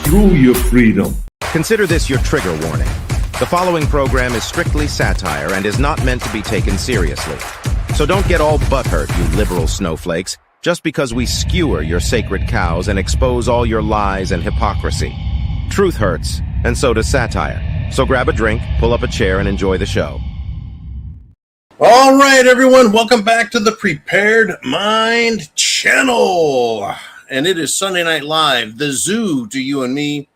through your freedom. Consider this your trigger warning. The following program is strictly satire and is not meant to be taken seriously. So don't get all butthurt, you liberal snowflakes, just because we skewer your sacred cows and expose all your lies and hypocrisy. Truth hurts, and so does satire. So grab a drink, pull up a chair, and enjoy the show. All right, everyone, welcome back to the Prepared Mind channel. And it is Sunday Night Live, the zoo to you and me.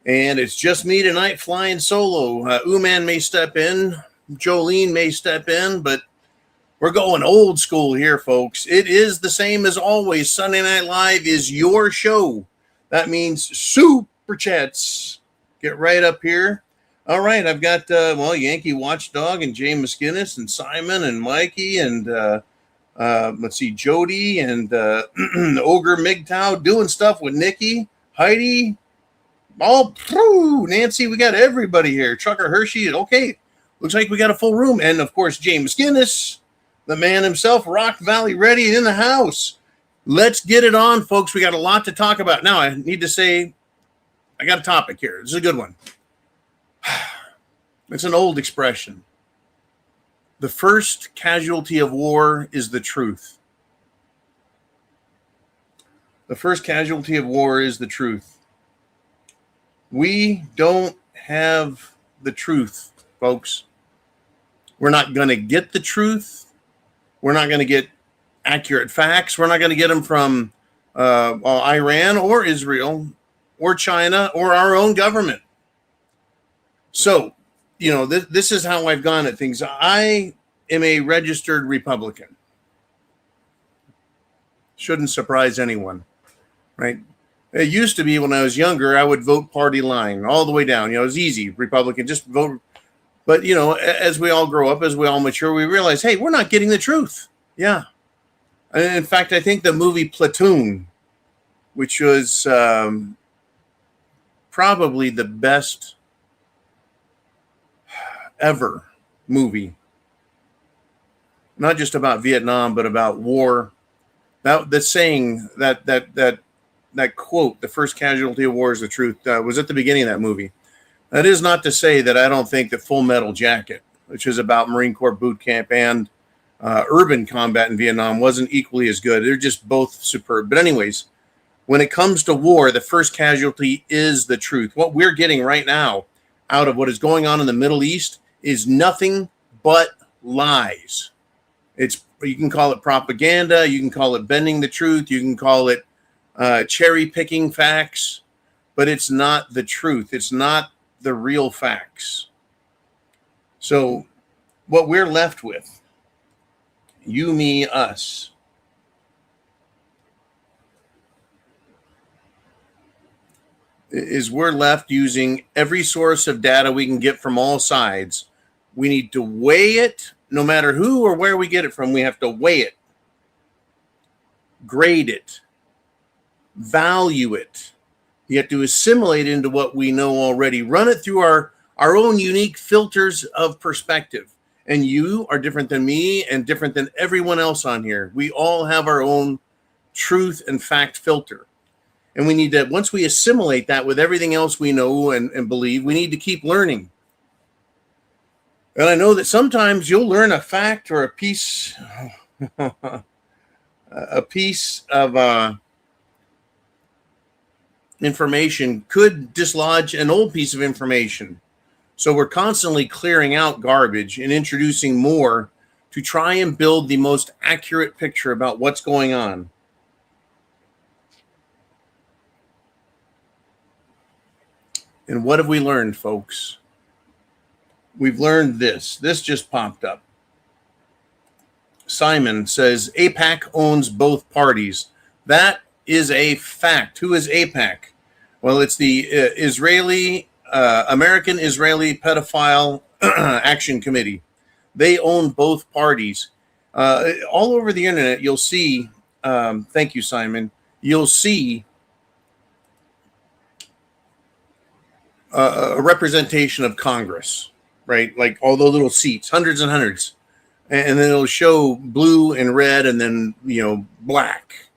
And it's just me tonight flying solo. Uman may step in, Jolene may step in, but we're going old school here, folks. It is the same as always. Sunday Night Live is your show. That means super chats. Get right up here. All right, I've got, Yankee Watchdog and Jay Muskinnis and Simon and Mikey and, let's see, Jody and Ogre MGTOW doing stuff with Nikki, Heidi, Nancy. We got everybody here. Chucker Hershey. Okay, looks like we got a full room. And, of course, Jay Muskinnis, the man himself, Rock Valley Ready in the house. Let's get it on, folks. We got a lot to talk about. Now, I need to say, I got a topic here. This is a good one. It's an old expression. The first casualty of war is the truth. The first casualty of war is the truth. We don't have the truth, folks. We're not going to get the truth. We're not going to get accurate facts. We're not going to get them from Iran or Israel or China or our own government. So, this is how I've gone at things. I am a registered Republican. Shouldn't surprise anyone, right? It used to be when I was younger, I would vote party line all the way down. It was easy. Republican, just vote. But, as we all grow up, as we all mature, we realize, hey, we're not getting the truth. Yeah. And in fact, I think the movie Platoon, which was probably the best ever movie, not just about Vietnam, but about war. That saying, that quote, the first casualty of war is the truth, was at the beginning of that movie. That is not to say that I don't think that Full Metal Jacket, which is about Marine Corps boot camp and urban combat in Vietnam, wasn't equally as good. They're just both superb. But anyways, when it comes to war, the first casualty is the truth. What we're getting right now out of what is going on in the Middle East is nothing but lies. You can call it propaganda, you can call it bending the truth, you can call it cherry picking facts, but it's not the truth. It's not the real facts. So what we're left with, you, me, us, is we're left using every source of data we can get from all sides. We need to weigh it, no matter who or where we get it from. We have to weigh it, grade it, value it. You have to assimilate into what we know already, run it through our own unique filters of perspective. And you are different than me and different than everyone else on here. We all have our own truth and fact filter. And we need to, once we assimilate that with everything else we know and believe, we need to keep learning. And I know that sometimes you'll learn a fact or a piece of information could dislodge an old piece of information. So we're constantly clearing out garbage and introducing more to try and build the most accurate picture about what's going on. And what have we learned, folks? We've learned this. This just popped up. Simon says AIPAC owns both parties. That is a fact. Who is AIPAC? Well, it's the American Israeli Pedophile Action Committee. They own both parties. All over the internet, you'll see, thank you, Simon, you'll see a representation of Congress, right? Like all those little seats, hundreds and hundreds. And then it'll show blue and red and then, black.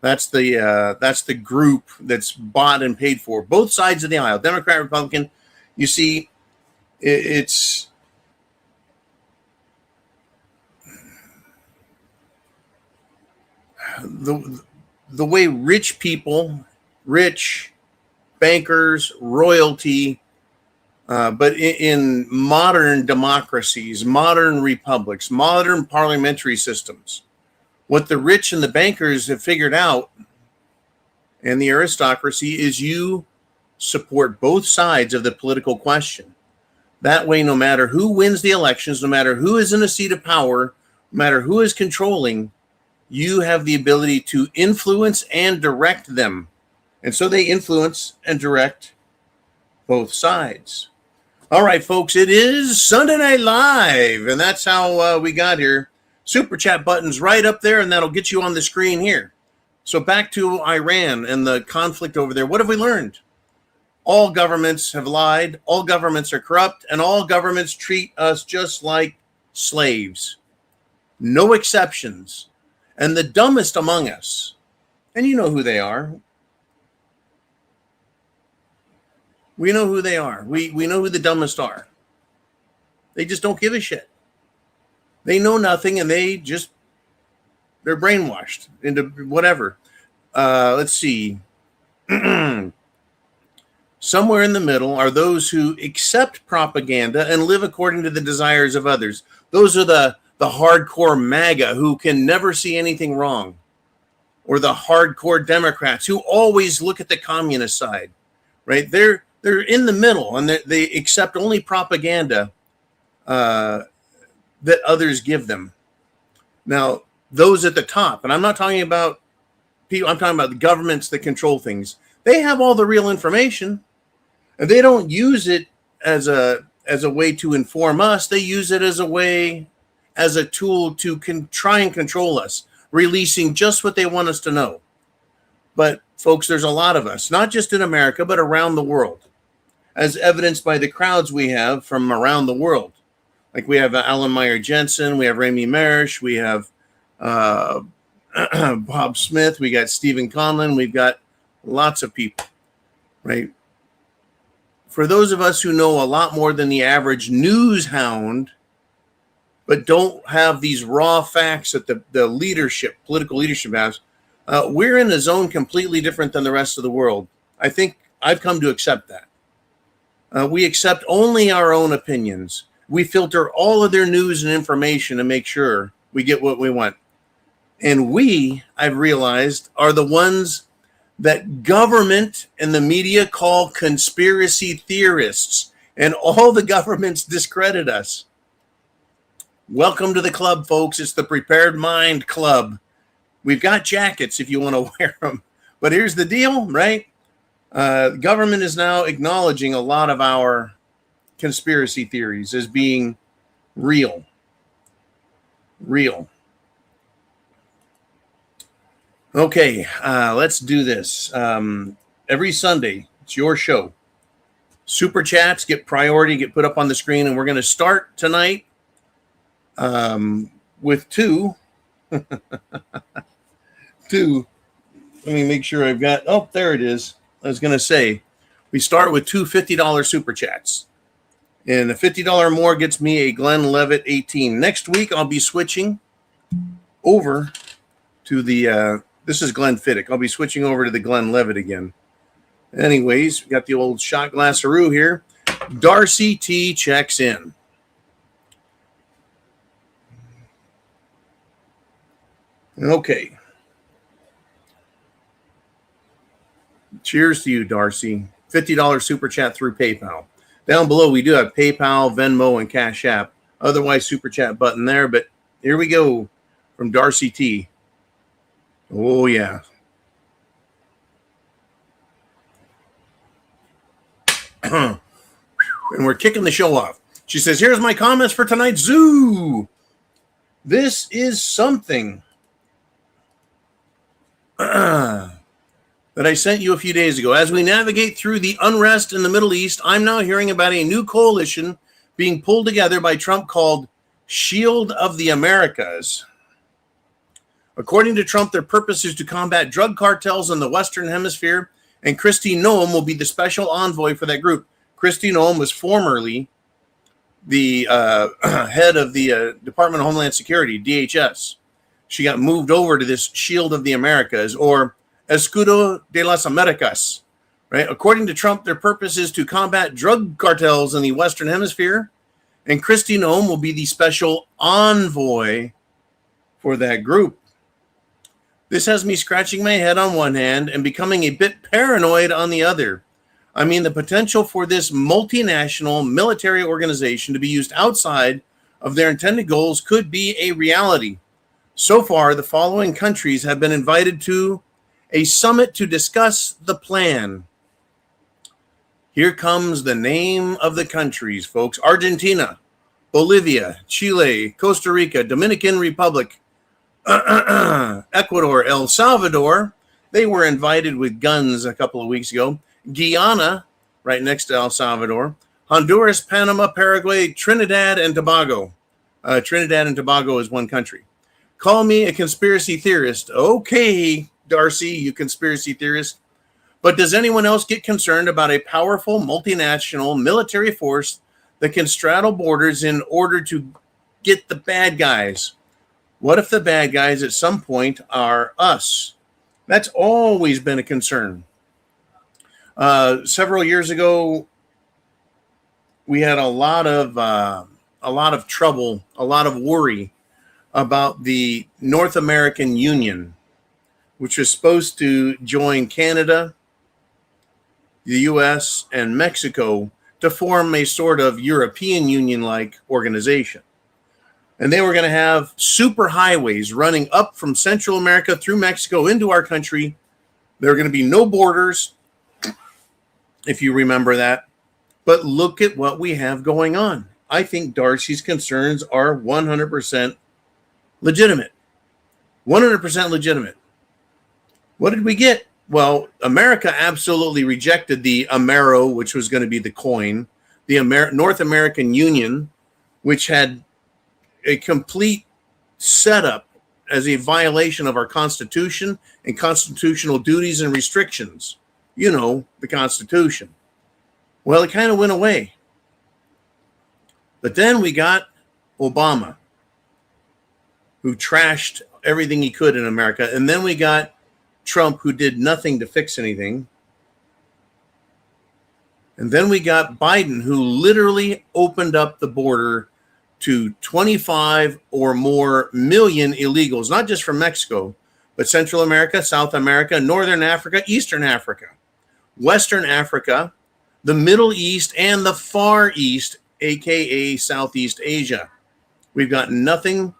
That's the group that's bought and paid for. Both sides of the aisle, Democrat, Republican. You see, it's the way rich people, rich bankers, royalty, but in modern democracies, modern republics, modern parliamentary systems, what the rich and the bankers have figured out, and the aristocracy, is you support both sides of the political question. That way, no matter who wins the elections, no matter who is in a seat of power, no matter who is controlling, you have the ability to influence and direct them. And so they influence and direct both sides. All right, folks, it is Sunday Night Live, and that's how we got here. Super chat button's right up there, and that'll get you on the screen here. So back to Iran and the conflict over there. What have we learned? All governments have lied, all governments are corrupt, and all governments treat us just like slaves. No exceptions. And the dumbest among us, and you know who they are. We know who they are. We know who the dumbest are. They just don't give a shit. They know nothing, and they're brainwashed into whatever. Let's see. Somewhere in the middle are those who accept propaganda and live according to the desires of others. Those are the hardcore MAGA who can never see anything wrong, or the hardcore Democrats who always look at the communist side, right? They're in the middle, and they accept only propaganda that others give them. Now, those at the top, and I'm not talking about people, I'm talking about the governments that control things. They have all the real information, and they don't use it as a way to inform us. They use it as a tool to try and control us, releasing just what they want us to know. But folks, there's a lot of us, not just in America, but around the world, as evidenced by the crowds we have from around the world. Like we have Alan Meyer Jensen, we have Rami Marish, we have Bob Smith, we got Stephen Conlon, we've got lots of people, right? For those of us who know a lot more than the average news hound, but don't have these raw facts that the leadership, political leadership has, we're in a zone completely different than the rest of the world. I think I've come to accept that. We accept only our own opinions. We filter all of their news and information to make sure we get what we want. And we, I've realized, are the ones that government and the media call conspiracy theorists, and all the governments discredit us. Welcome to the club, folks. It's the Prepared Mind Club. We've got jackets if you want to wear them. But here's the deal, right? The government is now acknowledging a lot of our conspiracy theories as being real. Real. Okay, let's do this. Every Sunday, it's your show. Super chats get priority, get put up on the screen, and we're going to start tonight with two. Two. Let me make sure I've got. Oh, there it is. I was going to say, we start with two $50 super chats. And the $50 more gets me a Glenn Levitt 18. Next week, I'll be switching over to the, this is Glenn Fiddick. I'll be switching over to the Glenn Levitt again. Anyways, we got the old shot glasseroo here. Darcy T checks in. Okay. Cheers to you, Darcy. $50 super chat through PayPal. Down below, we do have PayPal, Venmo, and CashApp. Otherwise, super chat button there. But here we go from Darcy T. Oh, yeah. And we're kicking the show off. She says, here's my comments for tonight's zoo. This is something that I sent you a few days ago. As we navigate through the unrest in the Middle East, I'm now hearing about a new coalition being pulled together by Trump called Shield of the Americas. According to Trump, their purpose is to combat drug cartels in the Western Hemisphere, and Kristi Noem will be the special envoy for that group. Kristi Noem was formerly the head of the Department of Homeland Security, DHS. She got moved over to this Shield of the Americas, or Escudo de las Americas. Right? According to Trump, their purpose is to combat drug cartels in the Western Hemisphere, and Kristi Noem will be the special envoy for that group. This has me scratching my head on one hand and becoming a bit paranoid on the other. I mean, the potential for this multinational military organization to be used outside of their intended goals could be a reality. So far, the following countries have been invited to a summit to discuss the plan. Here comes the name of the countries, folks. Argentina, Bolivia, Chile, Costa Rica, Dominican Republic, Ecuador, El Salvador. They were invited with guns a couple of weeks ago. Guyana, right next to El Salvador. Honduras, Panama, Paraguay, Trinidad, and Tobago. Trinidad and Tobago is one country. Call me a conspiracy theorist. Okay, Darcy, you conspiracy theorist. But does anyone else get concerned about a powerful multinational military force that can straddle borders in order to get the bad guys? What if the bad guys at some point are us? That's always been a concern. Several years ago, we had a lot of trouble, a lot of worry about the North American Union, which was supposed to join Canada, the U.S., and Mexico to form a sort of European Union-like organization. And they were going to have super highways running up from Central America through Mexico into our country. There are going to be no borders, if you remember that. But look at what we have going on. I think Darcy's concerns are 100% legitimate. 100% legitimate. What did we get? Well, America absolutely rejected the Amero, which was going to be the coin, the North American Union, which had a complete setup as a violation of our Constitution and constitutional duties and restrictions. You know, the Constitution. Well, it kind of went away. But then we got Obama, who trashed everything he could in America. And then we got Trump, who did nothing to fix anything. And then we got Biden, who literally opened up the border to 25 or more million illegals, not just from Mexico, but Central America, South America, Northern Africa, Eastern Africa, Western Africa, the Middle East, and the Far East, aka Southeast Asia. We've got nothing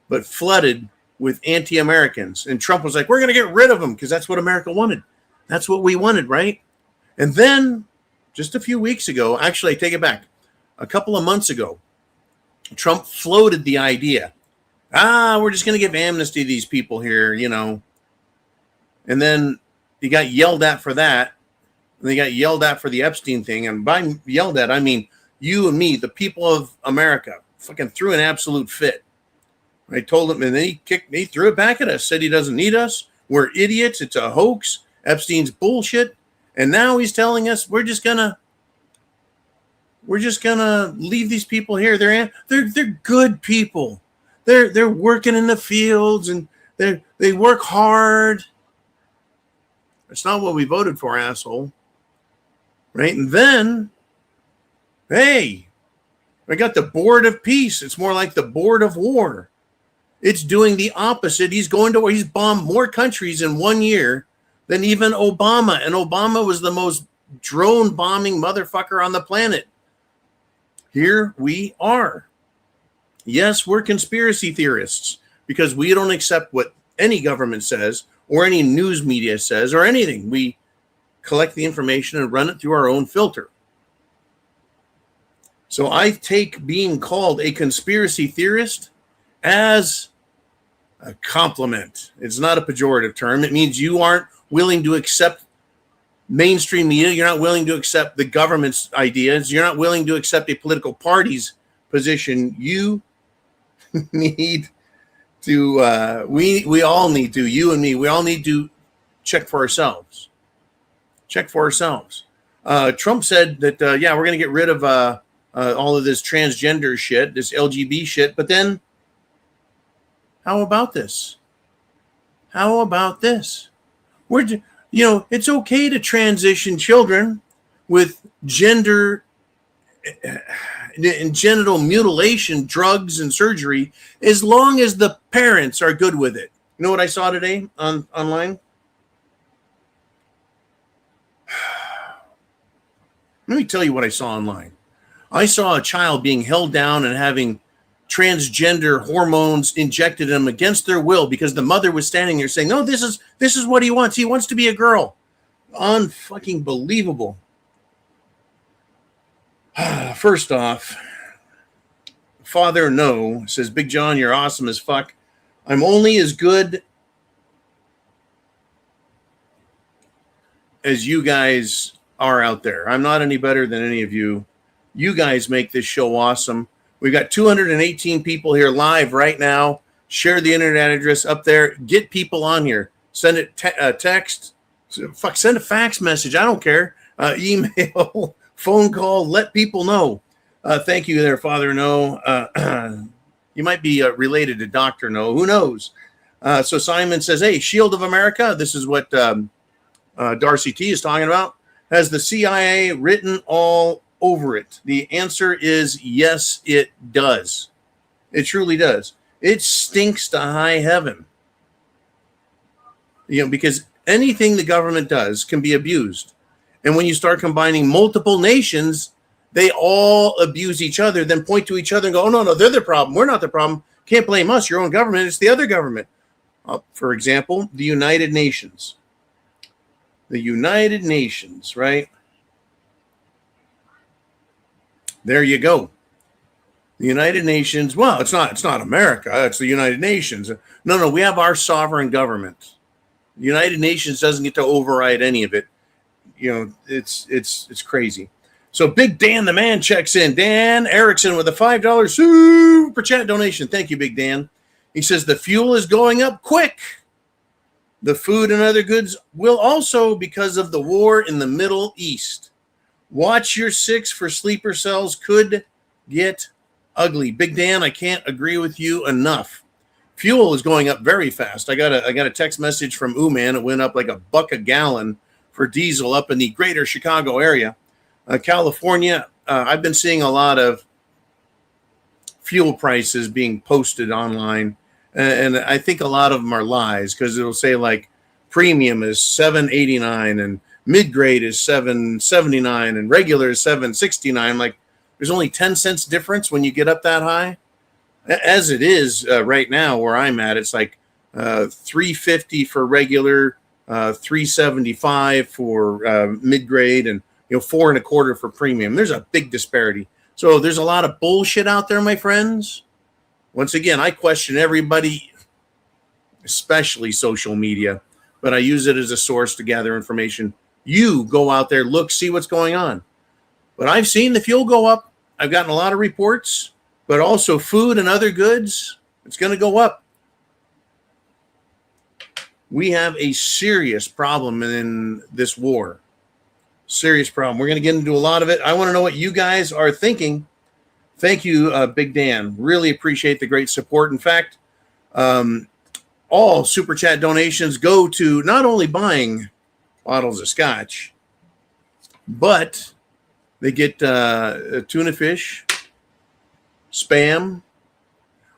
but flooded with anti-Americans. And Trump was like, we're going to get rid of them because that's what America wanted. That's what we wanted, right? And then just a few weeks ago, actually, I take it back, a couple of months ago, Trump floated the idea, we're just going to give amnesty to these people here, you know. And then he got yelled at for that. And they got yelled at for the Epstein thing. And by yelled at, I mean you and me, the people of America, fucking threw an absolute fit. I told him, and then he threw it back at us, said he doesn't need us. We're idiots. It's a hoax. Epstein's bullshit. And now he's telling us we're just gonna leave these people here. They're good people. They're working in the fields and they work hard. That's not what we voted for, asshole. Right? And then, hey, we got the Board of Peace. It's more like the Board of War. It's doing the opposite. He's bombed more countries in 1 year than even Obama. And Obama was the most drone bombing motherfucker on the planet. Here we are. Yes, we're conspiracy theorists because we don't accept what any government says or any news media says or anything. We collect the information and run it through our own filter. So I take being called a conspiracy theorist as a compliment. It's not a pejorative term. It means you aren't willing to accept mainstream media. You're not willing to accept the government's ideas. You're not willing to accept a political party's position. You need we all need to, you and me, we all need to check for ourselves. Check for ourselves. Trump said that, yeah, we're going to get rid of all of this transgender shit, this LGBT shit. But then how about this? How about this? It's okay to transition children with gender and genital mutilation, drugs, and surgery, as long as the parents are good with it. You know what I saw today online? Let me tell you what I saw online. I saw a child being held down and having transgender hormones injected in them against their will because the mother was standing there saying, no, this is what he wants. He wants to be a girl. Unfucking believable. First off, Father No says, Big John, you're awesome as fuck. I'm only as good as you guys are out there. I'm not any better than any of you. You guys make this show awesome. We've got 218 people here live right now. Share the internet address up there. Get people on here. Send it text. Send a fax message. I don't care. Email, phone call. Let people know. Thank you there, Father No. You might be related to Dr. No. Who knows? So Simon says, hey, Shield of America. This is what Darcy T is talking about. Has the CIA written all over it? The answer is yes, it does. It truly does. It stinks to high heaven. Because anything the government does can be abused. And when you start combining multiple nations, they all abuse each other, then point to each other and go, oh, no, they're the problem. We're not the problem. Can't blame us, your own government. It's the other government. For example, the United Nations. The United Nations, right? There you go. The United Nations. Well, it's not America. It's the United Nations. No, we have our sovereign government. The United Nations doesn't get to override any of it. It's crazy. So Big Dan the man checks in. Dan Erickson with a $5 super chat donation. Thank you, Big Dan. He says the fuel is going up quick. The food and other goods will also because of the war in the Middle East. Watch your six for sleeper cells could get ugly. Big Dan, I can't agree with you enough. Fuel is going up very fast. I got a text message from Man. It went up like $1 a gallon for diesel up in the greater Chicago area. California, I've been seeing a lot of fuel prices being posted online. And I think a lot of them are lies because it'll say like premium is $7.89 and mid-grade is $7.79 and regular is $7.69. Like there's only 10 cents difference when you get up that high. As it is right now where I'm at, it's like $3.50 for regular, $3.75 for mid-grade, and $4.25 for premium. There's a big disparity. So there's a lot of bullshit out there, my friends. Once again, I question everybody, especially social media, but I use it as a source to gather information. You go out there, look, see what's going on. But I've seen the fuel go up. I've gotten a lot of reports, but also food and other goods, it's going to go up. We have a serious problem in this war. Serious problem. We're going to get into a lot of it. I want to know what you guys are thinking. Thank you, Big Dan. Really appreciate the great support. In fact, all Super Chat donations go to not only buying bottles of scotch, but they get tuna fish, Spam.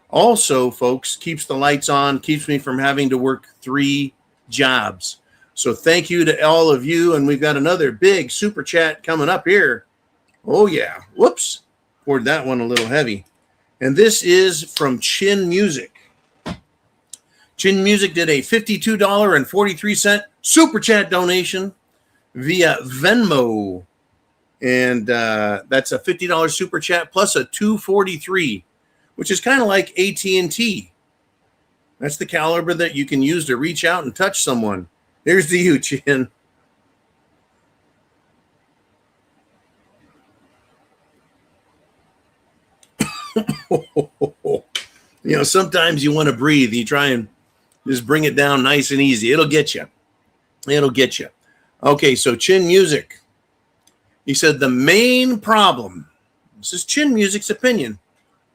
Also, folks, keeps the lights on, keeps me from having to work 3 jobs. So thank you to all of you. And we've got another big Super Chat coming up here. Oh, yeah. Whoops. Poured that one a little heavy. And this is from Chin Music. Chin Music did a $52.43 Super Chat donation via Venmo. And that's a $50 Super Chat plus a $2.43, which is kind of like AT&T. That's the caliber that you can use to reach out and touch someone. Here's to you, Chin. Sometimes you want to breathe. You try and just bring it down nice and easy. It'll get you. It'll get you. Okay, so Chin Music. He said the main problem, this is Chin Music's opinion.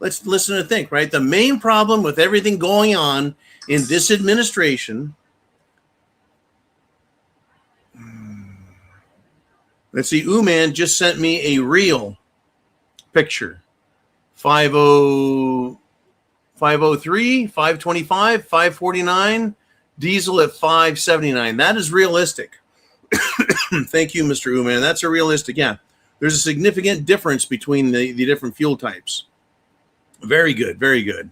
Let's listen and think, right? The main problem with everything going on in this administration. Let's see. Uman just sent me a real picture. 503, 525, 549, diesel at 579. That is realistic. Thank you, Mr. Uman. That's a realistic. Yeah, there's a significant difference between the different fuel types. Very good. Very good.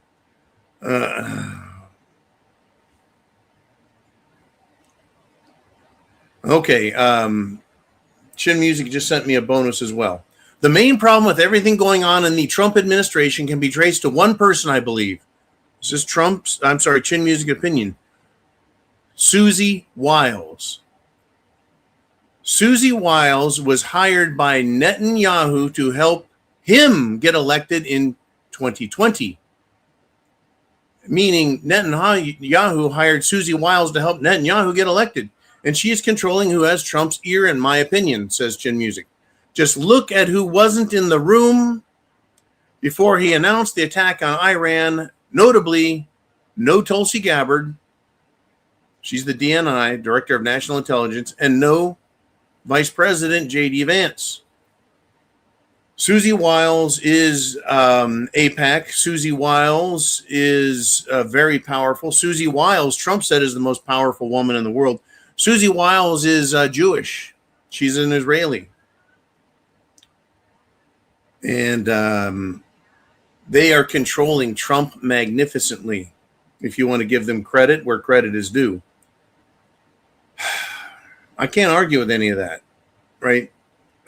Okay. Chin Music just sent me a bonus as well. The main problem with everything going on in the Trump administration can be traced to one person, I believe. This is Chin Music opinion. Susie Wiles. Susie Wiles was hired by Netanyahu to help him get elected in 2020. Meaning Netanyahu hired Susie Wiles to help Netanyahu get elected. And she is controlling who has Trump's ear, in my opinion, says Chin Music. Just look at who wasn't in the room before he announced the attack on Iran. Notably, no Tulsi Gabbard. She's the DNI, Director of National Intelligence, and no Vice President J.D. Vance. Susie Wiles is AIPAC. Susie Wiles is very powerful. Susie Wiles, Trump said, is the most powerful woman in the world. Susie Wiles is Jewish. She's an Israeli. And they are controlling Trump magnificently, if you want to give them credit where credit is due. I can't argue with any of that, right?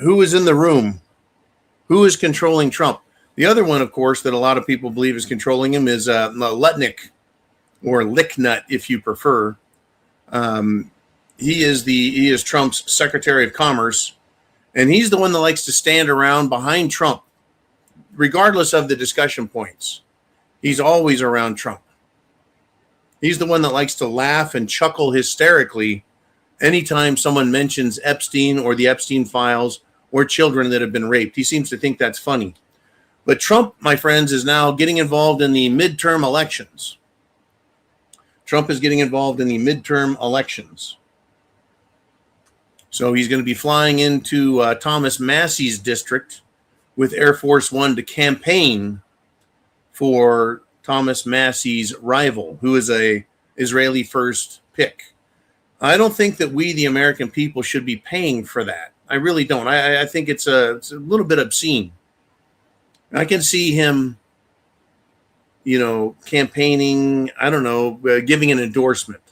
Who is in the room? Who is controlling Trump? The other one, of course, that a lot of people believe is controlling him is Lutnick, or Licknut, if you prefer. He is Trump's Secretary of Commerce, and he's the one that likes to stand around behind Trump, regardless of the discussion points. He's always around Trump. He's the one that likes to laugh and chuckle hysterically anytime someone mentions Epstein or the Epstein files or children that have been raped. He seems to think that's funny. But Trump, my friends, is now getting involved in the midterm elections. Trump is getting involved in the midterm elections. So he's going to be flying into Thomas Massey's district with Air Force One to campaign for Thomas Massey's rival, who is a Israeli first pick. I don't think that we, the American people, should be paying for that. I really don't. I think it's a little bit obscene. I can see him, campaigning, I don't know, giving an endorsement.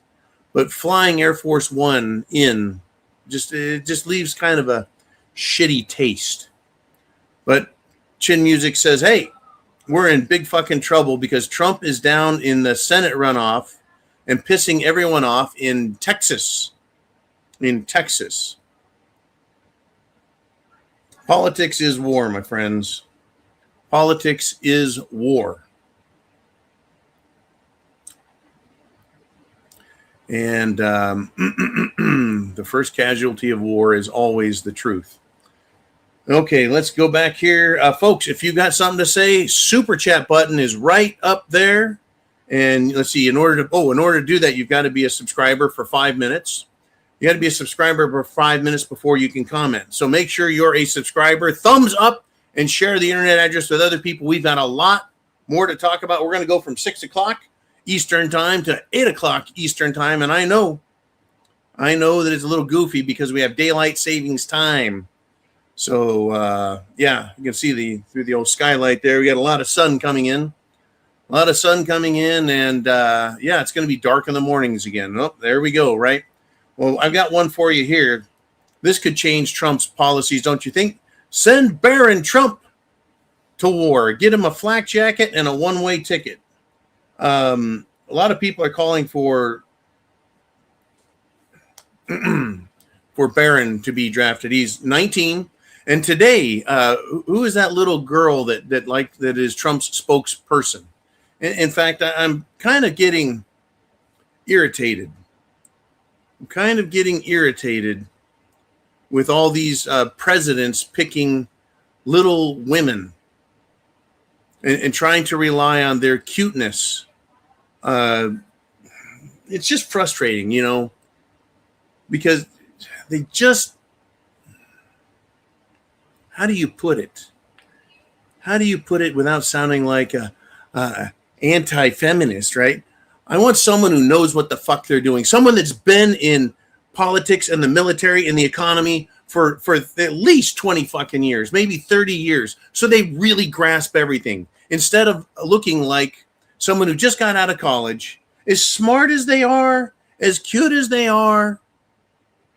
But flying Air Force One in, it just leaves kind of a shitty taste. But Chin Music says, hey, we're in big fucking trouble because Trump is down in the Senate runoff and pissing everyone off in Texas. Politics is war, my friends. Politics is war. And the first casualty of war is always the truth. Okay, let's go back here. Folks, if you've got something to say, super chat button is right up there. And let's see, in order to do that, you've got to be a subscriber for 5 minutes. You got to be a subscriber for 5 minutes before you can comment. So make sure you're a subscriber. Thumbs up and share the internet address with other people. We've got a lot more to talk about. We're going to go from 6 o'clock Eastern time to 8 o'clock Eastern time. And I know that it's a little goofy because we have daylight savings time. So, you can see through the old skylight there. We got a lot of sun coming in. And, it's going to be dark in the mornings again. Oh, there we go, right? Well, I've got one for you here. This could change Trump's policies, don't you think? Send Barron Trump to war. Get him a flak jacket and a one-way ticket. A lot of people are calling for Barron to be drafted. He's 19. And today, who is that little girl that is Trump's spokesperson? In fact, I'm kind of getting irritated. I'm kind of getting irritated with all these presidents picking little women and trying to rely on their cuteness. It's just frustrating, you know, because they just, how do you put it? How do you put it without sounding like a anti-feminist, right? I want someone who knows what the fuck they're doing. Someone that's been in politics and the military and the economy for at least 20 fucking years, maybe 30 years. So they really grasp everything instead of looking like someone who just got out of college, as smart as they are, as cute as they are,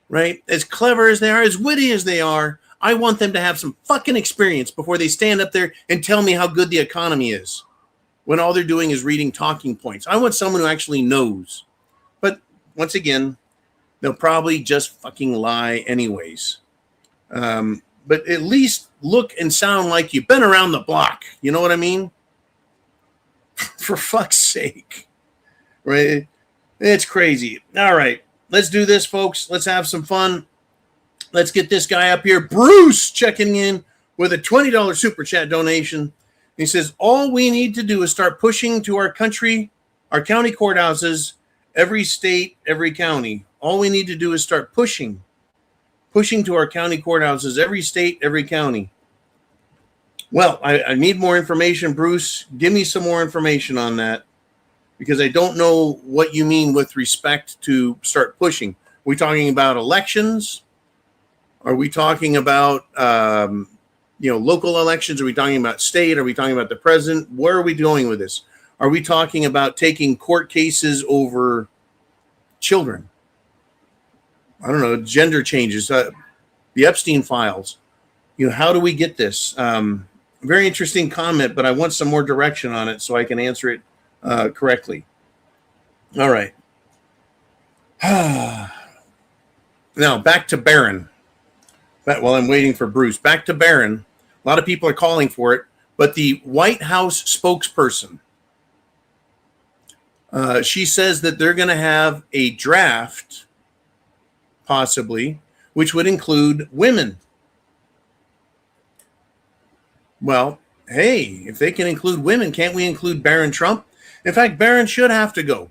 right? As clever as they are, as witty as they are. I want them to have some fucking experience before they stand up there and tell me how good the economy is when all they're doing is reading talking points. I want someone who actually knows. But once again, they'll probably just fucking lie anyways. But at least look and sound like you've been around the block. You know what I mean? For fuck's sake. Right? It's crazy. All right. Let's do this, folks. Let's have some fun. Let's get this guy up here. Bruce checking in with a $20 super chat donation. He says, all we need to do is start pushing to our county courthouses, every state, every county. All we need to do is start pushing to our county courthouses, every state, every county. Well, I need more information, Bruce. Give me some more information on that, because I don't know what you mean with respect to start pushing. Are we talking about elections? Are we talking about local elections? Are we talking about state? Are we talking about the president? Where are we going with this? Are we talking about taking court cases over children? I don't know, gender changes, the Epstein files. You know, how do we get this? Very interesting comment, but I want some more direction on it so I can answer it correctly. All right. Now back to Barron. While I'm waiting for Bruce, back to Barron. A lot of people are calling for it, but the White House spokesperson, she says that they're going to have a draft, possibly, which would include women. Well, hey, if they can include women, can't we include Barron Trump? In fact, Barron should have to go.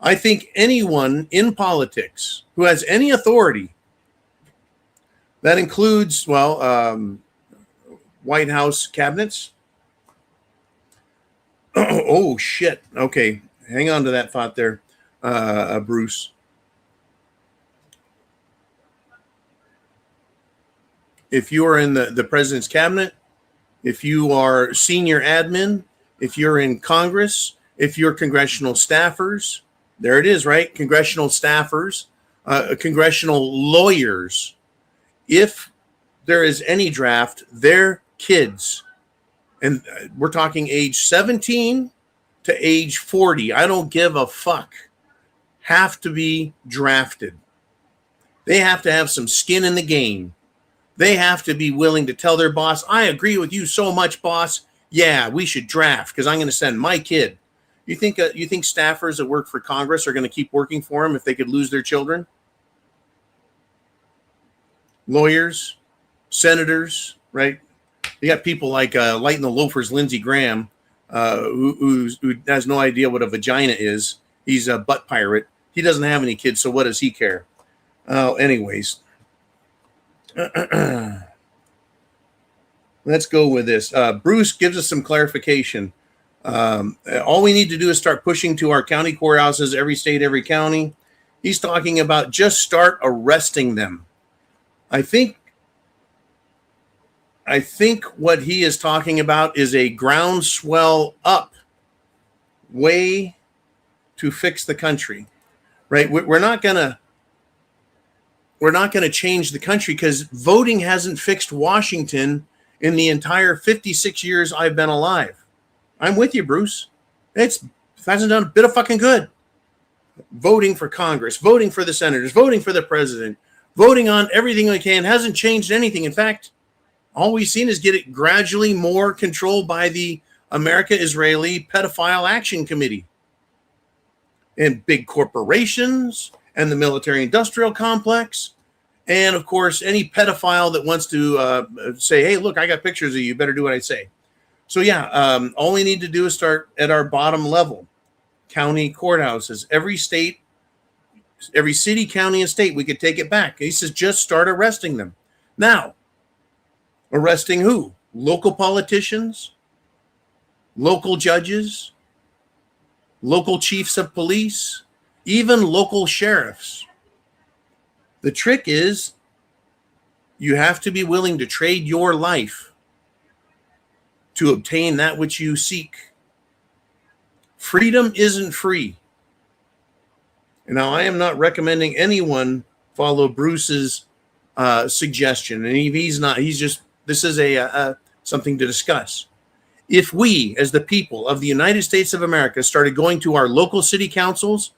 I think anyone in politics who has any authority, that includes, White House cabinets. Oh, shit. Okay. Hang on to that thought there, Bruce. If you are in the president's cabinet, if you are senior admin, if you're in Congress, if you're congressional staffers, there it is, right? Congressional staffers, congressional lawyers. If there is any draft, their kids, and we're talking age 17 to age 40, I don't give a fuck, have to be drafted. They have to have some skin in the game. They have to be willing to tell their boss, I agree with you so much, boss. Yeah, we should draft because I'm going to send my kid. You think staffers that work for Congress are going to keep working for them if they could lose their children? Lawyers, senators, right? You got people like Light and the Loafers, Lindsey Graham, who has no idea what a vagina is. He's a butt pirate. He doesn't have any kids, so what does he care? Anyways, let's go with this. Bruce gives us some clarification. All we need to do is start pushing to our county courthouses, every state, every county. He's talking about just start arresting them. I think what he is talking about is a groundswell up way to fix the country, right? We're not gonna change the country because voting hasn't fixed Washington in the entire 56 years I've been alive. I'm with you, Bruce. It hasn't done a bit of fucking good. Voting for Congress, voting for the senators, voting for the president, voting on everything we can hasn't changed anything. In fact, all we've seen is get it gradually more controlled by the America-Israeli Pedophile Action Committee. And big corporations and the military-industrial complex. And, of course, any pedophile that wants to say, hey, look, I got pictures of you. You better do what I say. So, yeah, all we need to do is start at our bottom level. County courthouses. Every state, every city, county, and state, we could take it back. He says just start arresting them. Now, arresting who? Local politicians, local judges, local chiefs of police, even local sheriffs. The trick is you have to be willing to trade your life to obtain that which you seek. Freedom isn't free. And now I am not recommending anyone follow Bruce's suggestion. And if he's not, he's just, this is a something to discuss. If we, as the people of the United States of America, started going to our local city councils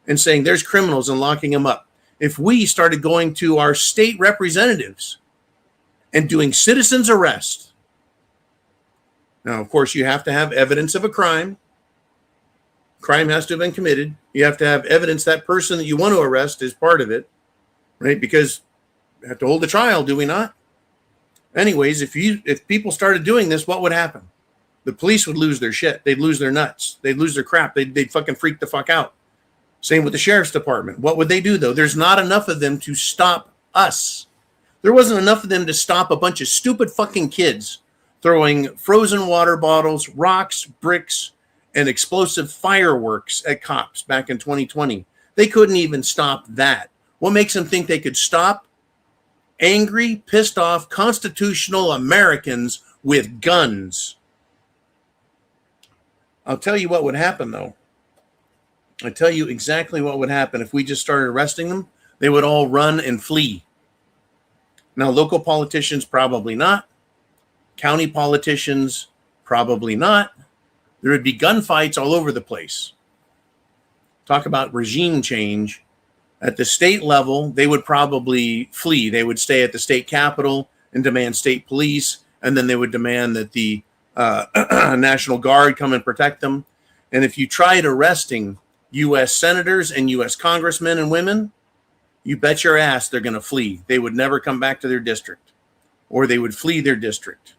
and saying there's criminals and locking them up, if we started going to our state representatives and doing citizens arrest, now, of course, you have to have evidence of a crime. Crime has to have been committed. You have to have evidence that person that you want to arrest is part of it, right? Because we have to hold a trial, do we not? Anyways, if people started doing this, what would happen? The police would lose their shit. They'd lose their nuts. They'd lose their crap. They'd fucking freak the fuck out. Same with the sheriff's department. What would they do, though? There's not enough of them to stop us. There wasn't enough of them to stop a bunch of stupid fucking kids throwing frozen water bottles, rocks, bricks, and explosive fireworks at cops back in 2020. They couldn't even stop that. What makes them think they could stop angry, pissed off, constitutional Americans with guns? I'll tell you what would happen, though. I tell you exactly what would happen if we just started arresting them. They would all run and flee. Now, local politicians, probably not. County politicians, probably not. There would be gunfights all over the place. Talk about regime change. At the state level, they would probably flee. They would stay at the state capitol and demand state police, and then they would demand that the National Guard come and protect them. And if you tried arresting U.S. senators and U.S. congressmen and women, you bet your ass they're going to flee. They would never come back to their district, or they would flee their district.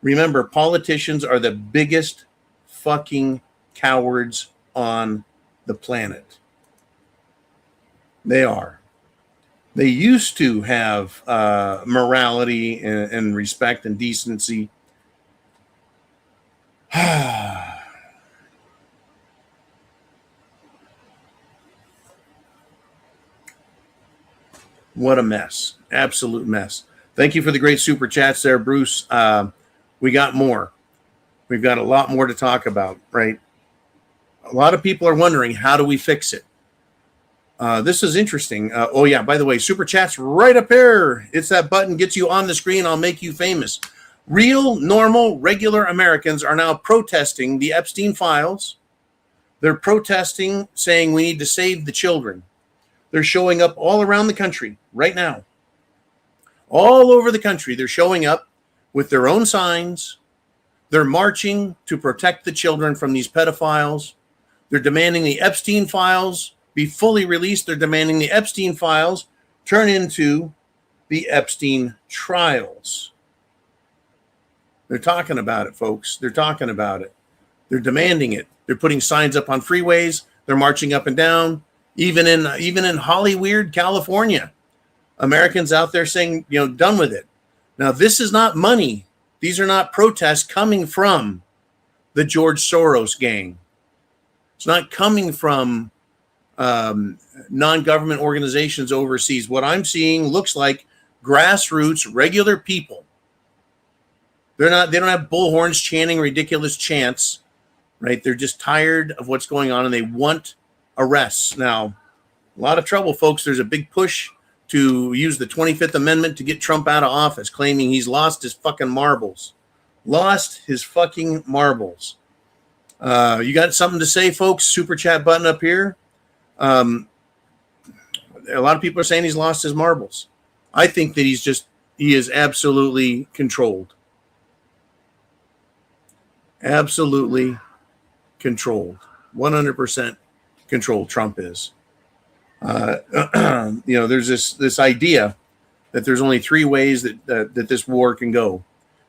Remember, politicians are the biggest fucking cowards on the planet. They are. They used to have morality and respect and decency. What a mess. Absolute mess. Thank you for the great super chats there, Bruce. We got more. We've got a lot more to talk about, right? A lot of people are wondering, how do we fix it? This is interesting. Oh, yeah, by the way, super chats right up here. It's that button, gets you on the screen. I'll make you famous. Real, normal, regular Americans are now protesting the Epstein files. They're protesting, saying we need to save the children. They're showing up all around the country right now. All over the country, they're showing up with their own signs. They're marching to protect the children from these pedophiles. They're demanding the Epstein files be fully released. They're demanding the Epstein files turn into the Epstein trials. They're talking about it, folks. They're talking about it. They're demanding it. They're putting signs up on freeways. They're marching up and down. Even in Hollywood, California, Americans out there saying, done with it. Now, this is not money. These are not protests coming from the George Soros gang. It's not coming from non-government organizations overseas. What I'm seeing looks like grassroots, regular people. They don't have bullhorns chanting ridiculous chants, right? They're just tired of what's going on and they want arrests. Now, a lot of trouble, folks. There's a big push to use the 25th Amendment to get Trump out of office, claiming he's lost his fucking marbles. Lost his fucking marbles. You got something to say, folks? Super chat button up here. A lot of people are saying he's lost his marbles. I think that he is absolutely controlled. Absolutely controlled. 100% controlled. Trump is. There's this idea that there's only three ways that this war can go,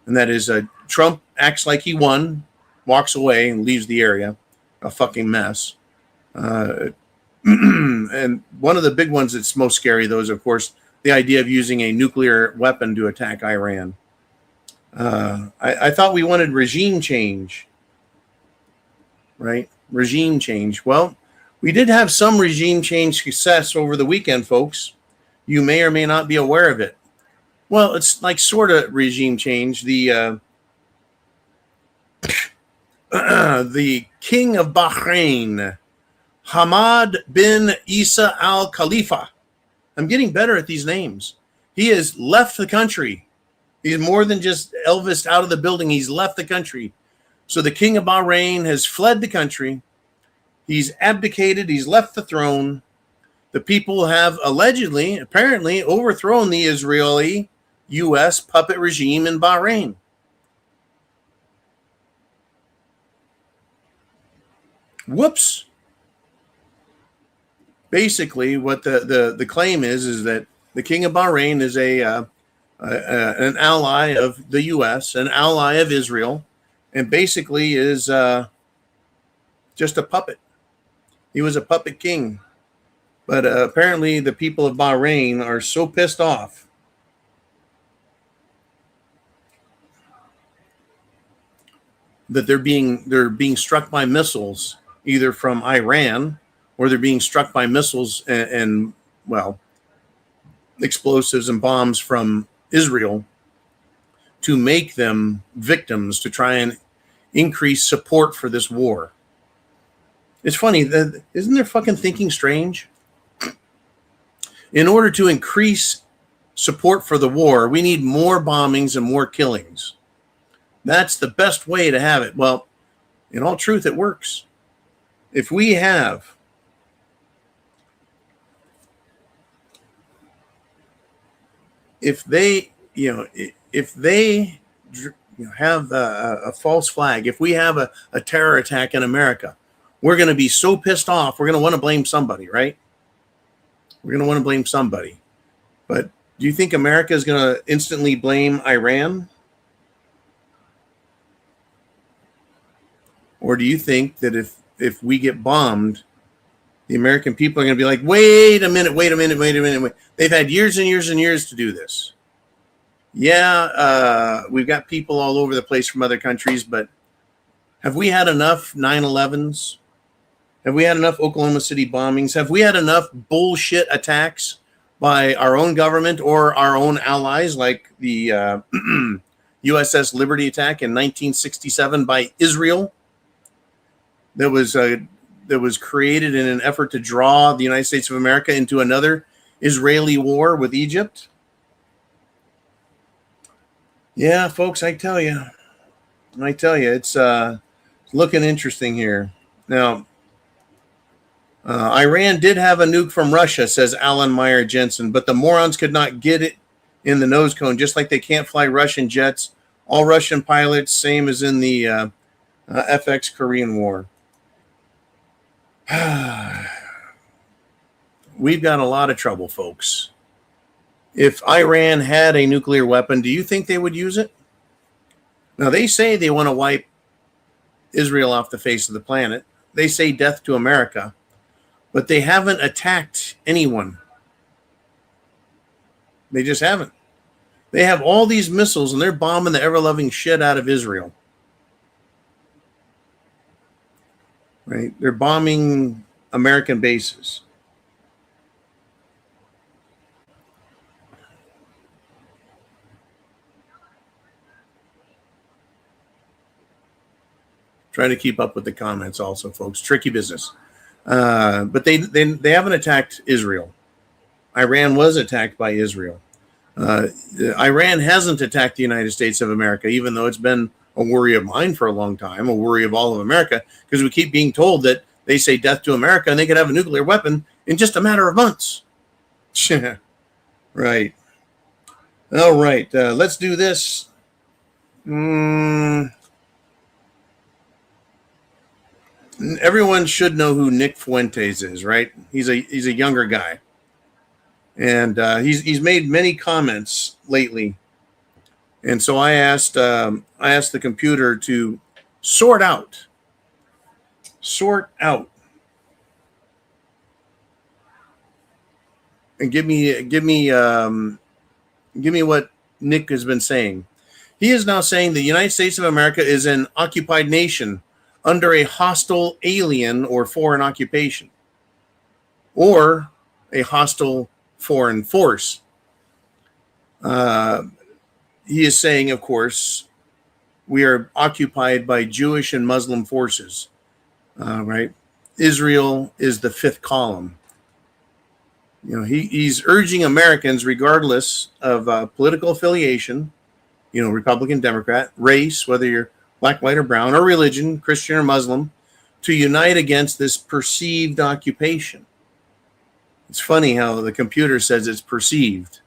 and that is Trump acts like he won, walks away, and leaves the area a fucking mess. And one of the big ones that's most scary, though, is, of course, the idea of using a nuclear weapon to attack Iran. I thought we wanted regime change, right? Regime change. Well, we did have some regime change success over the weekend, folks. You may or may not be aware of it. Well, it's like sort of regime change. The the king of Bahrain, Hamad bin Isa Al Khalifa. I'm getting better at these names. He has left the country. He's more than just Elvis out of the building. He's left the country. So the king of Bahrain has fled the country. He's abdicated. He's left the throne. The people have allegedly, apparently, overthrown the Israeli U.S. puppet regime in Bahrain. Whoops. Basically, what the claim is that the king of Bahrain is an ally of the U.S., an ally of Israel, and basically is just a puppet. He was a puppet king. But apparently the people of Bahrain are so pissed off that they're being struck by missiles, either from Iran, or they're being struck by missiles and explosives and bombs from Israel to make them victims, to try and increase support for this war. It's funny, isn't their fucking thinking strange? In order to increase support for the war, we need more bombings and more killings. That's the best way to have it. Well, in all truth, it works. If they have a false flag, if we have a terror attack in America, we're going to be so pissed off, we're going to want to blame somebody, right? We're going to want to blame somebody. But do you think America is going to instantly blame Iran? Or do you think that if we get bombed, the American people are going to be like, wait a minute. They've had years and years and years to do this. Yeah, we've got people all over the place from other countries, but have we had enough 9/11s? Have we had enough Oklahoma City bombings? Have we had enough bullshit attacks by our own government or our own allies, like the USS Liberty attack in 1967 by Israel? That was created in an effort to draw the United States of America into another Israeli war with Egypt. Yeah, folks, I tell you, it's looking interesting here. Now, Iran did have a nuke from Russia, says Alan Meyer Jensen, but the morons could not get it in the nose cone, just like they can't fly Russian jets. All Russian pilots, same as in the FX Korean War. We've got a lot of trouble, folks. If Iran had a nuclear weapon, do you think they would use it? Now, they say they want to wipe Israel off the face of the planet. They say death to America, but they haven't attacked anyone. They just haven't. They have all these missiles, and they're bombing the ever-loving shit out of Israel. Right? They're bombing American bases. Trying to keep up with the comments also, folks. Tricky business. But they haven't attacked Israel. Iran was attacked by Israel. Iran hasn't attacked the United States of America, even though it's been a worry of mine for a long time, a worry of all of America, because we keep being told that they say death to America and they could have a nuclear weapon in just a matter of months. Right. All right. Let's do this. Everyone should know who Nick Fuentes is, right? He's a younger guy, and he's made many comments lately. And so I asked the computer to sort out, and give me what Nick has been saying. He is now saying the United States of America is an occupied nation under a hostile alien or foreign occupation, or a hostile foreign force. He is saying, of course, we are occupied by Jewish and Muslim forces, right? Israel is the fifth column. You know, he's urging Americans, regardless of political affiliation, you know, Republican, Democrat, race, whether you're black, white, or brown, or religion, Christian or Muslim, to unite against this perceived occupation. It's funny how the computer says it's perceived.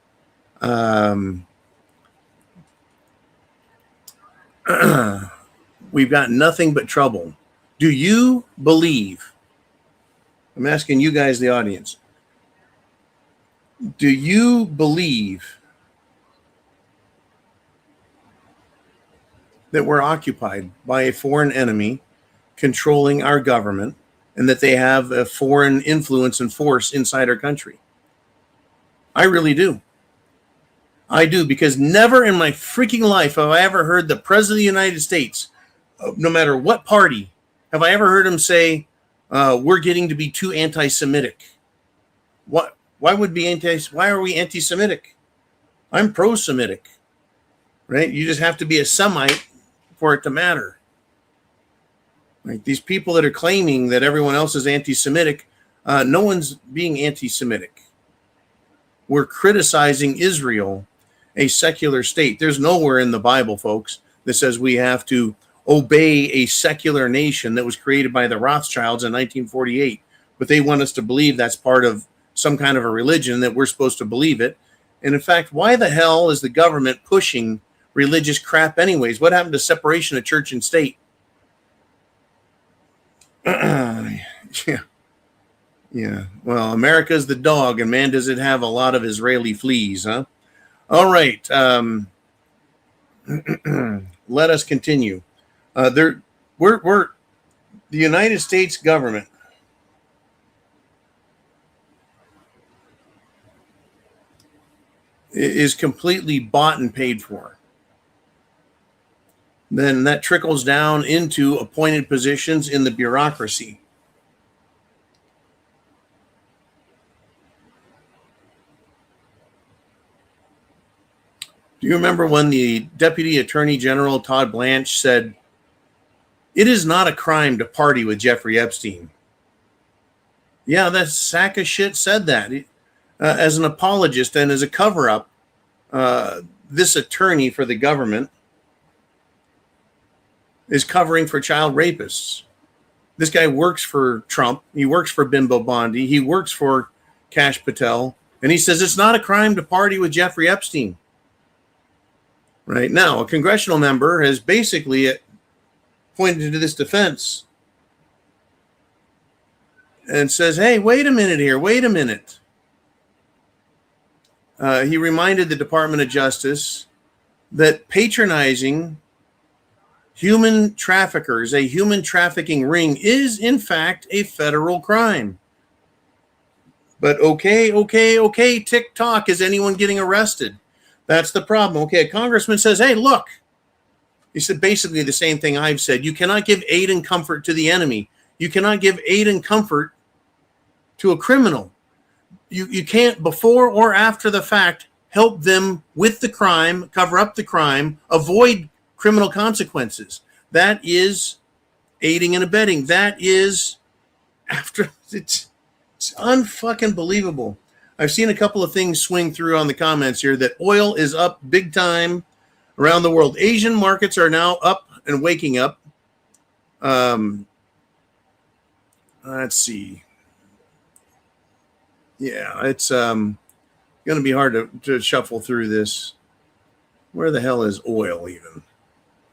We've got nothing but trouble. Do you believe? I'm asking you guys, the audience. Do you believe that we're occupied by a foreign enemy controlling our government, and that they have a foreign influence and force inside our country? I really do. I do, because never in my freaking life have I ever heard the President of the United States, no matter what party, have I ever heard him say, we're getting to be too anti-Semitic. What? Why are we anti-Semitic? I'm pro-Semitic, right? You just have to be a Semite for it to matter. Right? These people that are claiming that everyone else is anti-Semitic, no one's being anti-Semitic. We're criticizing Israel, a secular state. There's nowhere in the Bible, folks, that says we have to obey a secular nation that was created by the Rothschilds in 1948. But they want us to believe that's part of some kind of a religion, that we're supposed to believe it. And in fact, why the hell is the government pushing religious crap anyways? What happened to separation of church and state? Yeah. Well, America's the dog, and man, does it have a lot of Israeli fleas, huh? All right. Let us continue. The United States government is completely bought and paid for. Then that trickles down into appointed positions in the bureaucracy. Do you remember when the Deputy Attorney General, Todd Blanche, said, "It is not a crime to party with Jeffrey Epstein"? Yeah, that sack of shit said that. As an apologist and as a cover-up, this attorney for the government is covering for child rapists. This guy works for Trump. He works for Bimbo Bondi. He works for Kash Patel. And he says it's not a crime to party with Jeffrey Epstein. Right now, a congressional member has basically pointed to this defense and says, hey, wait a minute here. Wait a minute. He reminded the Department of Justice that patronizing human traffickers, a human trafficking ring, is in fact a federal crime. But okay, TikTok, is anyone getting arrested? That's the problem. Okay, a congressman says, hey, look. He said basically the same thing I've said. You cannot give aid and comfort to the enemy. You cannot give aid and comfort to a criminal. You can't, before or after the fact, help them with the crime, cover up the crime, avoid criminal consequences. That is aiding and abetting. That is it's unfucking believable. I've seen a couple of things swing through on the comments here that oil is up big time around the world. Asian markets are now up and waking up. Let's see. Yeah, it's going to be hard to shuffle through this. Where the hell is oil even?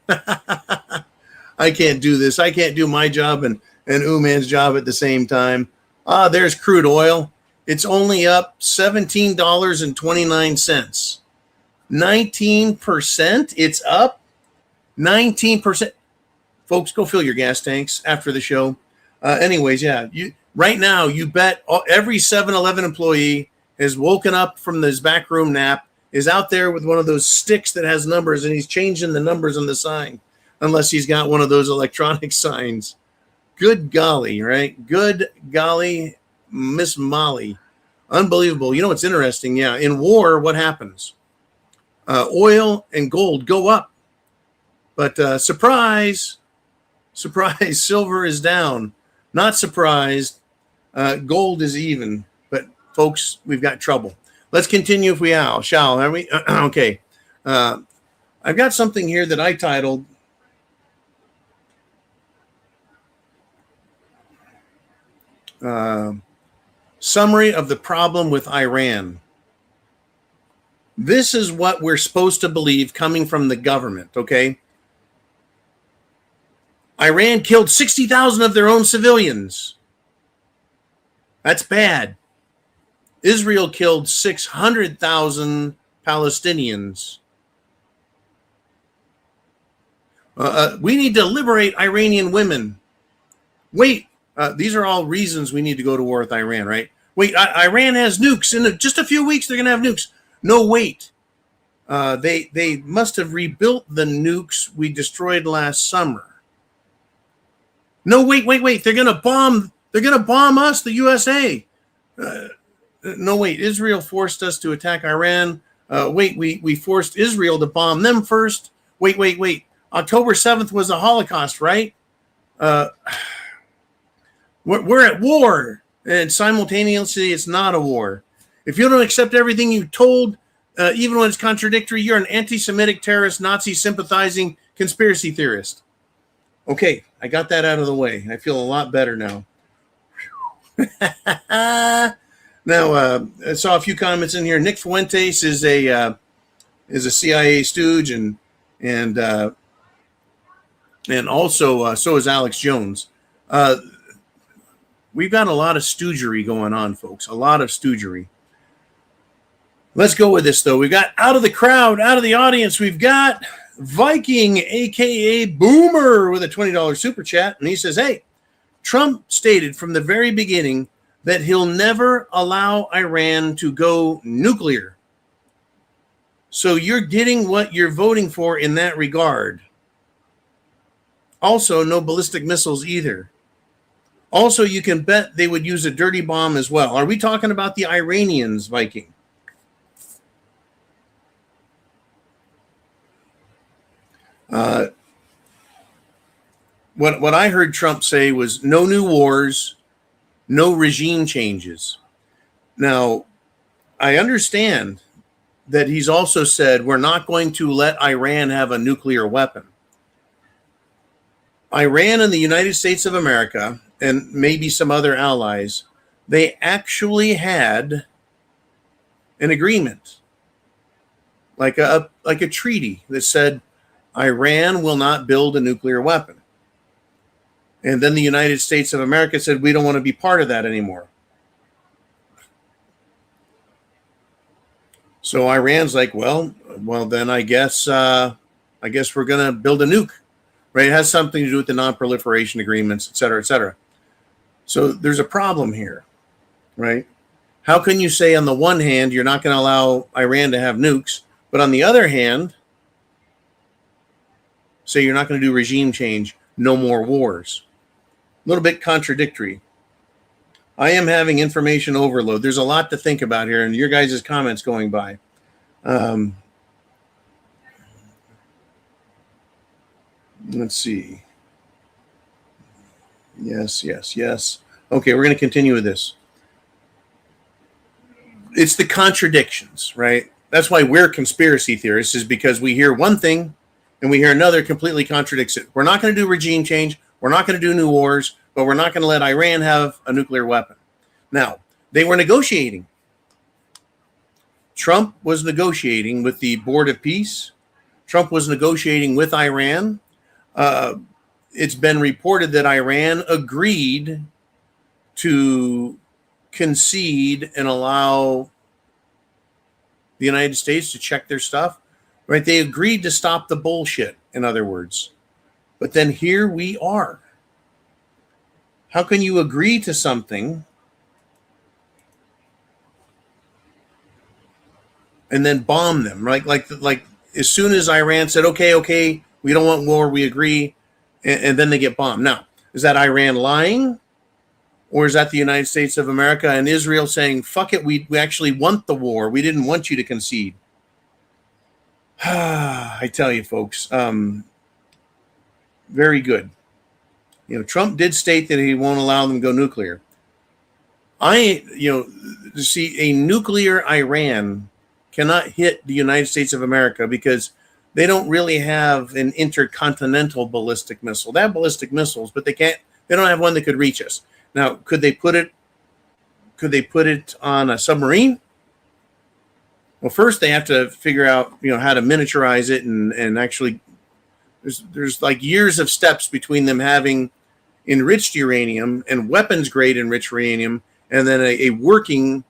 I can't do this. I can't do my job and and Uman's job at the same time. There's crude oil. It's only up $17.29. 19%. It's up 19%. Folks, go fill your gas tanks after the show. Anyways, yeah, right now, you bet every 7-Eleven employee has woken up from this back room nap, is out there with one of those sticks that has numbers, and he's changing the numbers on the sign, unless he's got one of those electronic signs. Good golly, right? Good golly, Miss Molly. Unbelievable. You know what's interesting? Yeah, in war, what happens? Oil and gold go up. But surprise, silver is down. Not surprised, gold is even. But folks, we've got trouble. Let's continue if we shall. Are we? Okay. I've got something here that I titled Summary of the Problem with Iran. This is what we're supposed to believe coming from the government, okay? Iran killed 60,000 of their own civilians. That's bad. Israel killed 600,000 Palestinians. We need to liberate Iranian women. Wait, these are all reasons we need to go to war with Iran, right? Wait, Iran has nukes. In just a few weeks, they're going to have nukes. No, wait. They must have rebuilt the nukes we destroyed last summer. No, wait. They're going to bomb us, the USA. No, wait. Israel forced us to attack Iran. We forced Israel to bomb them first. Wait. October 7th was the Holocaust, right? We're at war. And simultaneously, it's not a war. If you don't accept everything you told, even when it's contradictory, you're an anti-Semitic terrorist, Nazi sympathizing conspiracy theorist. Okay, I got that out of the way. I feel a lot better now. Now, I saw a few comments in here. Nick Fuentes is a CIA stooge, and also so is Alex Jones. We've got a lot of stoogery going on, folks. A lot of stoogery. Let's go with this, though. We got out of the crowd, out of the audience. We've got Viking, a.k.a. Boomer, with a $20 super chat. And he says, hey, Trump stated from the very beginning that he'll never allow Iran to go nuclear. So you're getting what you're voting for in that regard. Also, no ballistic missiles either. Also, you can bet they would use a dirty bomb as well. Are we talking about the Iranians, Viking? What I heard Trump say was no new wars, no regime changes. Now, I understand that he's also said we're not going to let Iran have a nuclear weapon. Iran and the United States of America, and maybe some other allies, they actually had an agreement, like a treaty that said Iran will not build a nuclear weapon. And then the United States of America said, we don't want to be part of that anymore. So Iran's like, well, then I guess we're going to build a nuke, right? It has something to do with the non-proliferation agreements, et cetera, et cetera. So there's a problem here, right? How can you say on the one hand, you're not going to allow Iran to have nukes, but on the other hand, say you're not going to do regime change, no more wars? A little bit contradictory. I am having information overload. There's a lot to think about here, and your guys' comments going by. Let's see. Yes. Okay, we're going to continue with this. It's the contradictions, right? That's why we're conspiracy theorists, is because we hear one thing and we hear another completely contradicts it. We're not going to do regime change. We're not going to do new wars, but we're not going to let Iran have a nuclear weapon. Now, they were negotiating. Trump was negotiating with the Board of Peace. Trump was negotiating with Iran. it's been reported that Iran agreed to concede and allow the United States to check their stuff, right? They agreed to stop the bullshit, in other words. But then here we are. How can you agree to something and then bomb them, right? Like as soon as Iran said, okay, we don't want war, we agree, and then they get bombed. Now, is that Iran lying? Or is that the United States of America and Israel saying, fuck it, we actually want the war. We didn't want you to concede. I tell you, folks, very good. You know, Trump did state that he won't allow them to go nuclear. To see a nuclear Iran cannot hit the United States of America because they don't really have an intercontinental ballistic missile. They have ballistic missiles, but they don't have one that could reach us. Now, could they put it on a submarine? Well, first they have to figure out, how to miniaturize it and actually there's like years of steps between them having enriched uranium and weapons grade enriched uranium and then a working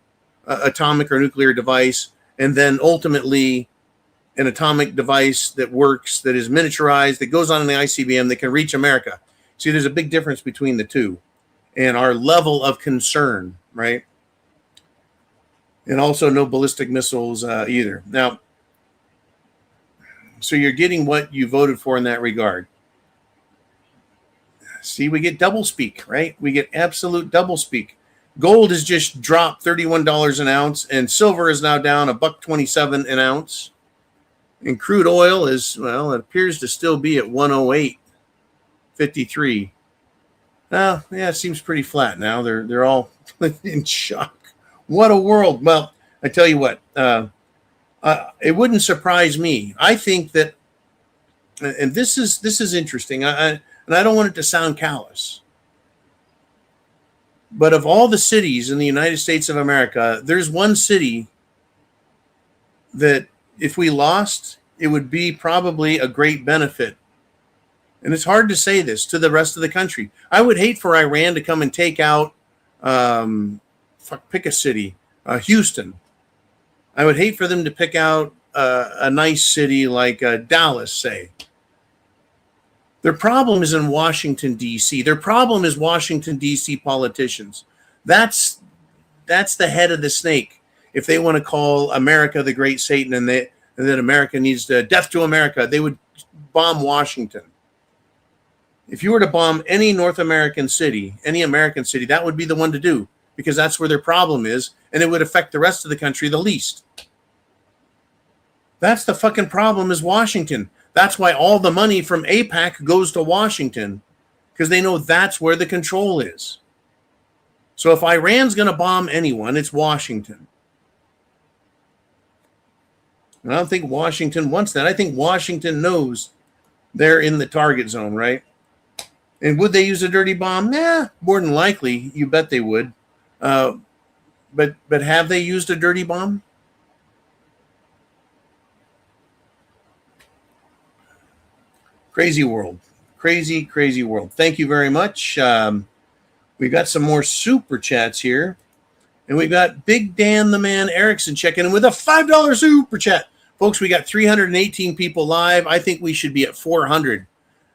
atomic or nuclear device, and then ultimately an atomic device that works, that is miniaturized, that goes on in the ICBM, that can reach America. See, there's a big difference between the two and our level of concern, right? And also no ballistic missiles either. Now, so you're getting what you voted for in that regard. See, we get doublespeak, right? We get absolute doublespeak. Gold has just dropped $31 an ounce, and silver is now down $1.27 an ounce. And crude oil is, well, it appears to still be at 108.53. Yeah, it seems pretty flat now. They're all in shock. What a world. Well, I tell you what, it wouldn't surprise me. I think that, and this is interesting, and I don't want it to sound callous, but of all the cities in the United States of America, there's one city that if we lost, it would be probably a great benefit. And it's hard to say this to the rest of the country. I would hate for Iran to come and take out, pick a city, Houston. I would hate for them to pick out a nice city like Dallas, say. Their problem is in Washington, D.C. Their problem is Washington, D.C. politicians. That's the head of the snake. If they want to call America the great Satan and that America needs death to America, they would bomb Washington. If you were to bomb any North American city, any American city, that would be the one to do, because that's where their problem is, and it would affect the rest of the country the least. That's the fucking problem, is Washington. That's why all the money from AIPAC goes to Washington, because they know that's where the control is. So if Iran's going to bomb anyone, it's Washington. And I don't think Washington wants that. I think Washington knows they're in the target zone, right? And would they use a dirty bomb? Nah, more than likely. You bet they would. But have they used a dirty bomb? Crazy world. Crazy, crazy world. Thank you very much. We've got some more super chats here. And we've got Big Dan the Man Erickson checking in with a $5 super chat. Folks, we got 318 people live. I think we should be at 400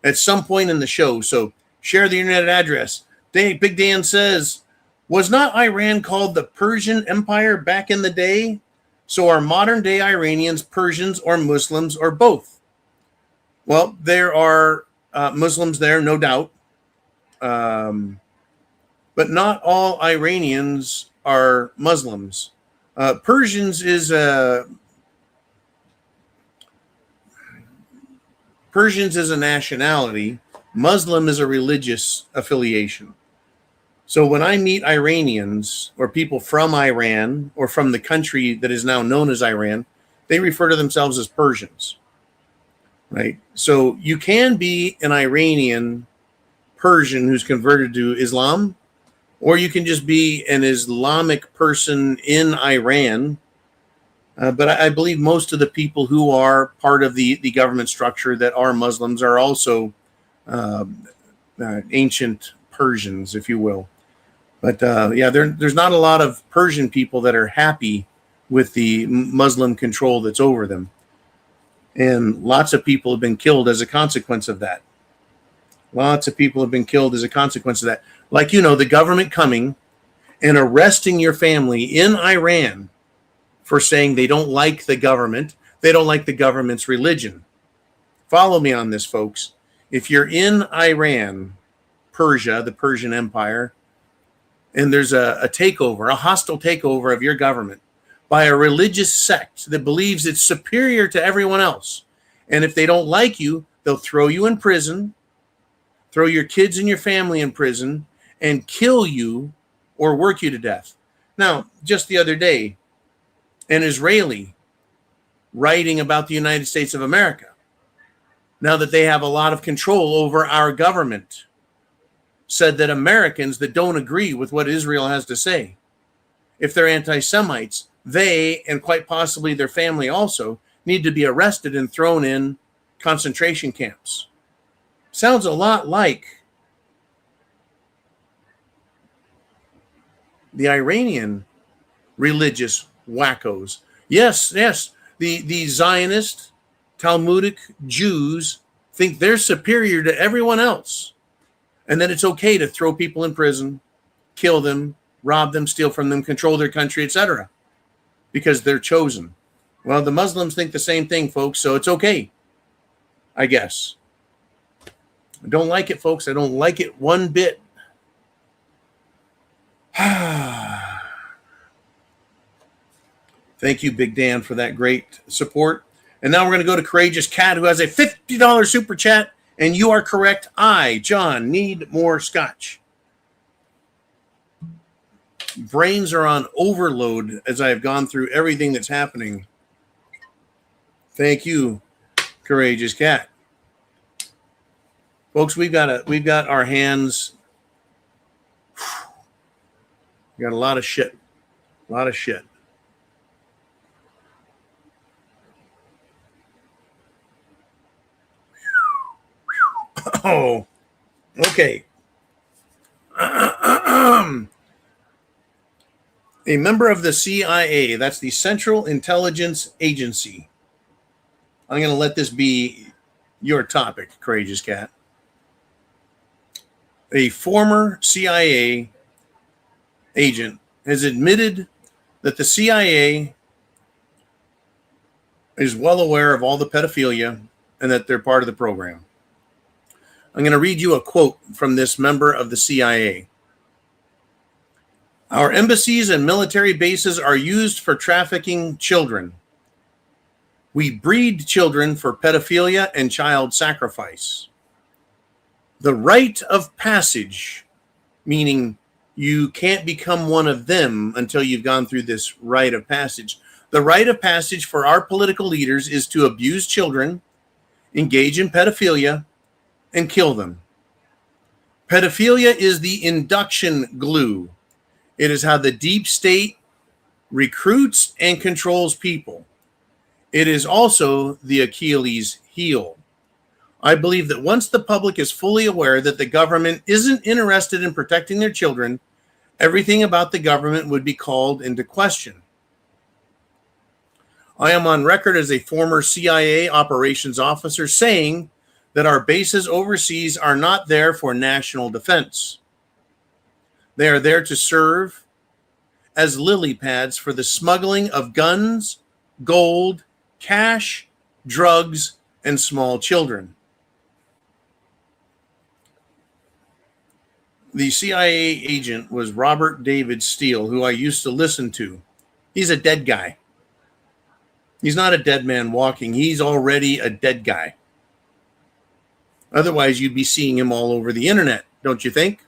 at some point in the show. So share the internet address. Big Dan says, was not Iran called the Persian Empire back in the day? So are modern day Iranians Persians or Muslims or both? Well, there are Muslims there, no doubt. But not all Iranians are Muslims. Persians is a nationality. Muslim is a religious affiliation. So when I meet Iranians or people from Iran or from the country that is now known as Iran, they refer to themselves as Persians, right? So you can be an Iranian Persian who's converted to Islam, or you can just be an Islamic person in Iran. But I believe most of the people who are part of the government structure that are Muslims are also ancient Persians, if you will. But there's not a lot of Persian people that are happy with the Muslim control that's over them. And lots of people have been killed as a consequence of that. Lots of people have been killed as a consequence of that. Like, the government coming and arresting your family in Iran for saying they don't like the government. They don't like the government's religion. Follow me on this, folks. If you're in Iran, Persia, the Persian Empire, and there's a takeover, a hostile takeover of your government by a religious sect that believes it's superior to everyone else, and if they don't like you, they'll throw you in prison, throw your kids and your family in prison, and kill you or work you to death. Now, just the other day, an Israeli writing about the United States of America, now that they have a lot of control over our government, said that Americans that don't agree with what Israel has to say, if they're anti-Semites, they, and quite possibly their family also, need to be arrested and thrown in concentration camps. Sounds a lot like the Iranian religious wackos. Yes, the Zionist Talmudic Jews think they're superior to everyone else, and that it's okay to throw people in prison, kill them, rob them, steal from them, control their country, etc., because they're chosen. Well, the Muslims think the same thing, folks, so it's okay, I guess. I don't like it, folks. I don't like it one bit. Thank you, Big Dan, for that great support. And now we're going to go to Courageous Cat, who has a $50 super chat. And you are correct. I, John, need more scotch. Brains are on overload as I have gone through everything that's happening. Thank you, Courageous Cat. Folks, we've got our hands. We got a lot of shit. A lot of shit. Oh, okay. A member of the CIA, that's the Central Intelligence Agency. I'm going to let this be your topic, Courageous Cat. A former CIA agent has admitted that the CIA is well aware of all the pedophilia and that they're part of the program. I'm going to read you a quote from this member of the CIA. Our embassies and military bases are used for trafficking children. We breed children for pedophilia and child sacrifice. The rite of passage, meaning you can't become one of them until you've gone through this rite of passage. The rite of passage for our political leaders is to abuse children, engage in pedophilia, and kill them. Pedophilia is the induction glue. It is how the deep state recruits and controls people. It is also the Achilles heel. I believe that once the public is fully aware that the government isn't interested in protecting their children, everything about the government would be called into question. I am on record as a former CIA operations officer saying that our bases overseas are not there for national defense. They are there to serve as lily pads for the smuggling of guns, gold, cash, drugs, and small children. The CIA agent was Robert David Steele, who I used to listen to. He's a dead guy. He's not a dead man walking. He's already a dead guy. Otherwise, you'd be seeing him all over the internet, don't you think?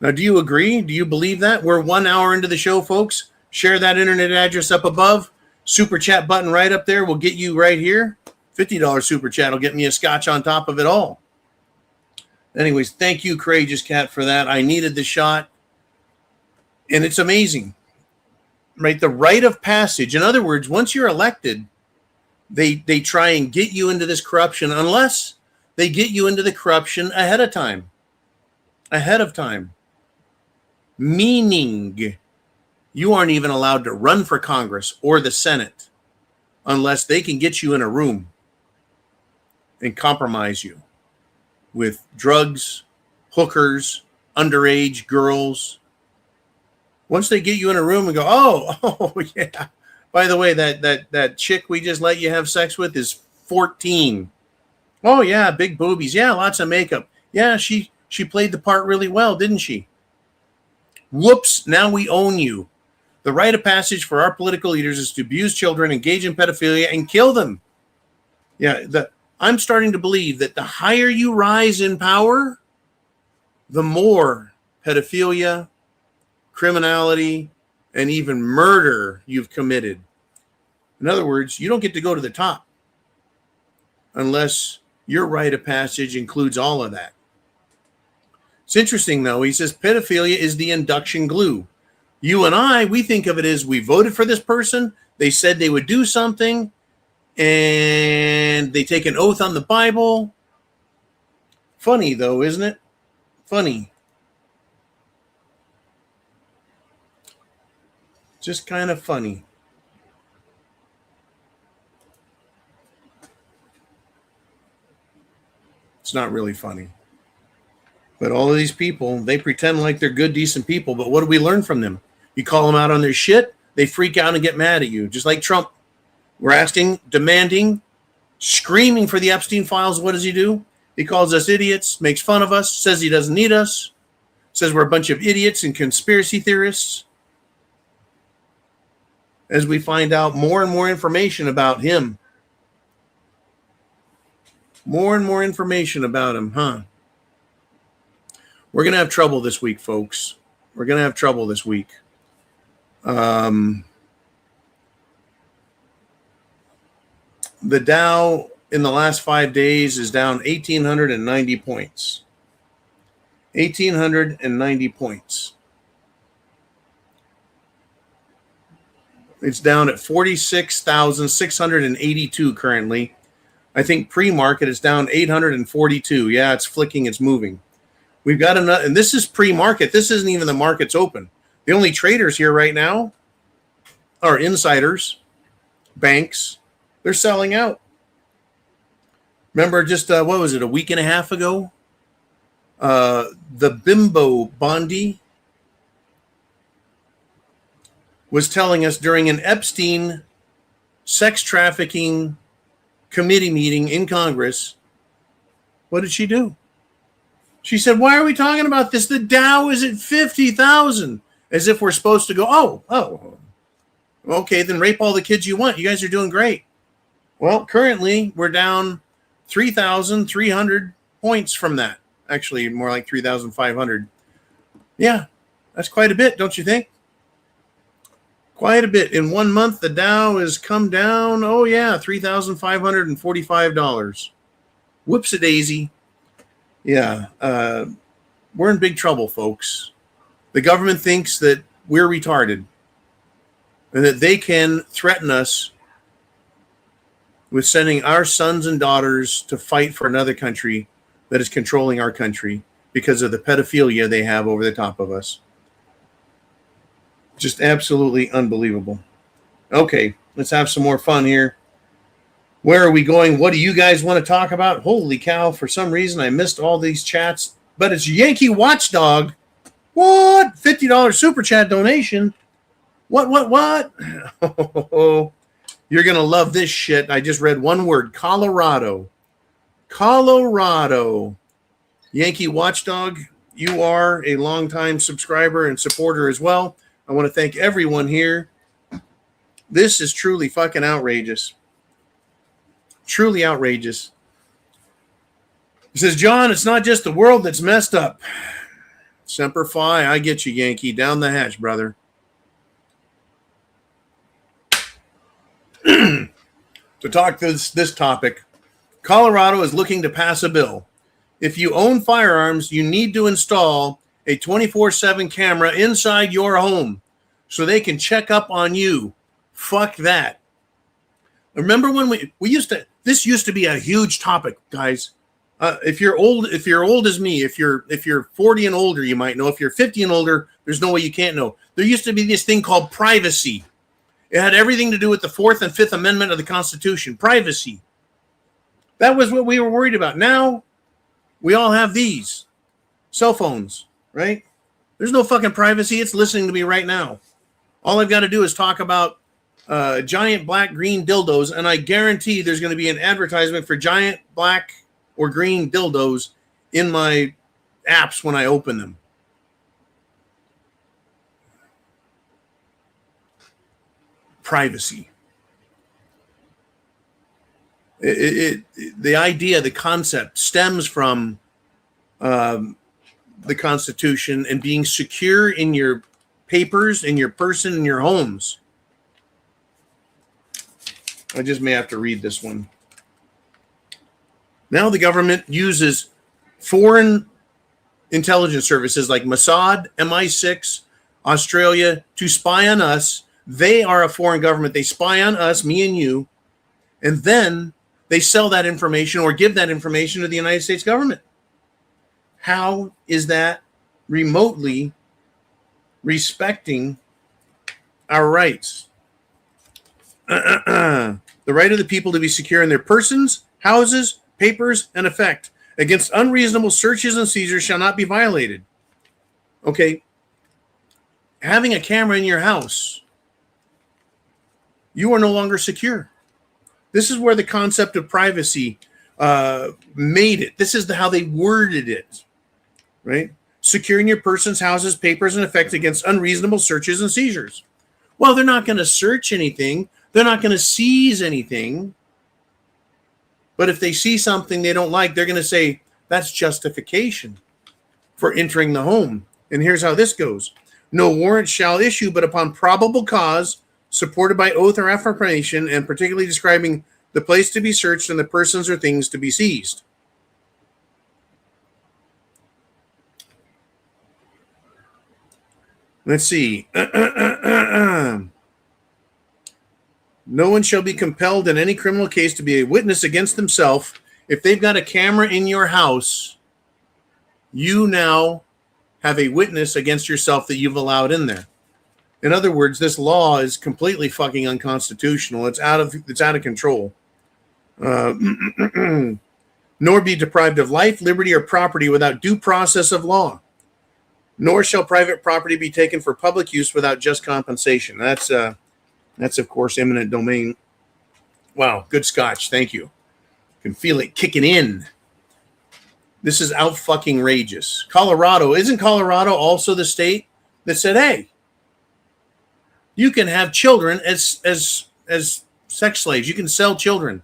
Now, do you agree? Do you believe that? We're 1 hour into the show, folks. Share that internet address up above. Super chat button right up there will get you right here. $50 super chat will get me a scotch on top of it all. Anyways, thank you, Courageous Cat, for that. I needed the shot. And it's amazing, right? The rite of passage. In other words, once you're elected, they try and get you into this corruption unless They get you into the corruption ahead of time. Ahead of time. Meaning you aren't even allowed to run for Congress or the Senate unless they can get you in a room and compromise you with drugs, hookers, underage girls. Once they get you in a room and go, oh yeah, by the way, that chick we just let you have sex with is 14. Oh yeah, big boobies. Yeah, lots of makeup. Yeah, she played the part really well, didn't she? Whoops, now we own you. The rite of passage for our political leaders is to abuse children, engage in pedophilia, and kill them. Yeah, I'm starting to believe that the higher you rise in power, the more pedophilia, criminality, and even murder you've committed. In other words, you don't get to go to the top unless your rite of passage includes all of that. It's interesting, though. He says pedophilia is the induction glue. You and I, we think of it as we voted for this person. They said they would do something, and they take an oath on the Bible. Funny, though, isn't it? Funny. Just kind of funny. It's not really funny. But all of these people, they pretend like they're good, decent people. But what do we learn from them? You call them out on their shit, they freak out and get mad at you. Just like Trump. We're asking, demanding, screaming for the Epstein files. What does he do? He calls us idiots, makes fun of us, says he doesn't need us, says we're a bunch of idiots and conspiracy theorists. As we find out more and more information about him. More and more information about him, huh? We're going to have trouble this week, folks. We're going to have trouble this week. The Dow in the last 5 days is down 1,890 points. 1,890 points. It's down at 46,682 currently. I think pre-market is down 842. Yeah, it's flicking. It's moving. We've got another, and this is pre-market. This isn't even the market's open. The only traders here right now are insiders, banks. They're selling out. Remember just, what was it, a week and a half ago? The Bimbo Bondi was telling us during an Epstein sex trafficking committee meeting in Congress, what did she do? She said, why are we talking about this? The Dow is at 50,000. As if we're supposed to go, oh, okay, then rape all the kids you want. You guys are doing great. Well, currently we're down 3,300 points from that. Actually, more like 3,500. Yeah, that's quite a bit, don't you think? Quite a bit. In 1 month, the Dow has come down, oh yeah, $3,545. Whoops-a-daisy. Yeah, we're in big trouble, folks. The government thinks that we're retarded and that they can threaten us with sending our sons and daughters to fight for another country that is controlling our country because of the pedophilia they have over the top of us. Just absolutely unbelievable. Okay, let's have some more fun here. Where are we going? What do you guys want to talk about? Holy cow, for some reason I missed all these chats, but it's Yankee Watchdog. What? $50 super chat donation. What? You're going to love this shit. I just read one word, Colorado. Yankee Watchdog, you are a longtime subscriber and supporter as well. I want to thank everyone here. This is truly fucking outrageous. Truly outrageous. He says, John, it's not just the world that's messed up. Semper Fi, I get you, Yankee. Down the hatch, brother. To talk this topic, Colorado is looking to pass a bill. If you own firearms, you need to install a 24/7 camera inside your home so they can check up on you. Fuck that. Remember when we used to, this used to be a huge topic, guys. If you're old as me, if you're 40 and older, you might know. If you're 50 and older, there's no way you can't know. There used to be this thing called privacy. It had everything to do with the 4th and 5th Amendment of the Constitution. Privacy. That was what we were worried about. Now, we all have these cell phones, right? There's no fucking privacy. It's listening to me right now. All I've got to do is talk about giant black green dildos, and I guarantee there's going to be an advertisement for giant black or green dildos in my apps when I open them. Privacy. The idea, the concept stems from the Constitution and being secure in your papers, in your person, in your homes. I just may have to read this one. Now the government uses foreign intelligence services like Mossad, MI6, Australia to spy on us. They are a foreign government. They spy on us, me and you, and then they sell that information or give that information to the United States government. How is that remotely respecting our rights? The right of the people to be secure in their persons, houses, papers, and effect against unreasonable searches and seizures shall not be violated. Okay. Having a camera in your house, you are no longer secure. This is where the concept of privacy made it. This is how they worded it, right? Securing your persons, houses, papers, and effects against unreasonable searches and seizures. Well, they're not going to search anything. They're not going to seize anything. But if they see something they don't like, they're going to say, that's justification for entering the home. And here's how this goes. No warrant shall issue, but upon probable cause, supported by oath or affirmation, and particularly describing the place to be searched and the persons or things to be seized. Let's see. No one shall be compelled in any criminal case to be a witness against himself. If they've got a camera in your house, you now have a witness against yourself that you've allowed in there. In other words, this law is completely fucking unconstitutional. It's out of control. Nor be deprived of life, liberty, or property without due process of law. Nor shall private property be taken for public use without just compensation. That's of course eminent domain. Wow, good scotch. Thank you. Can feel it kicking in. This is out fucking rageous. Colorado, isn't Colorado also the state that said, hey, you can have children as sex slaves. You can sell children.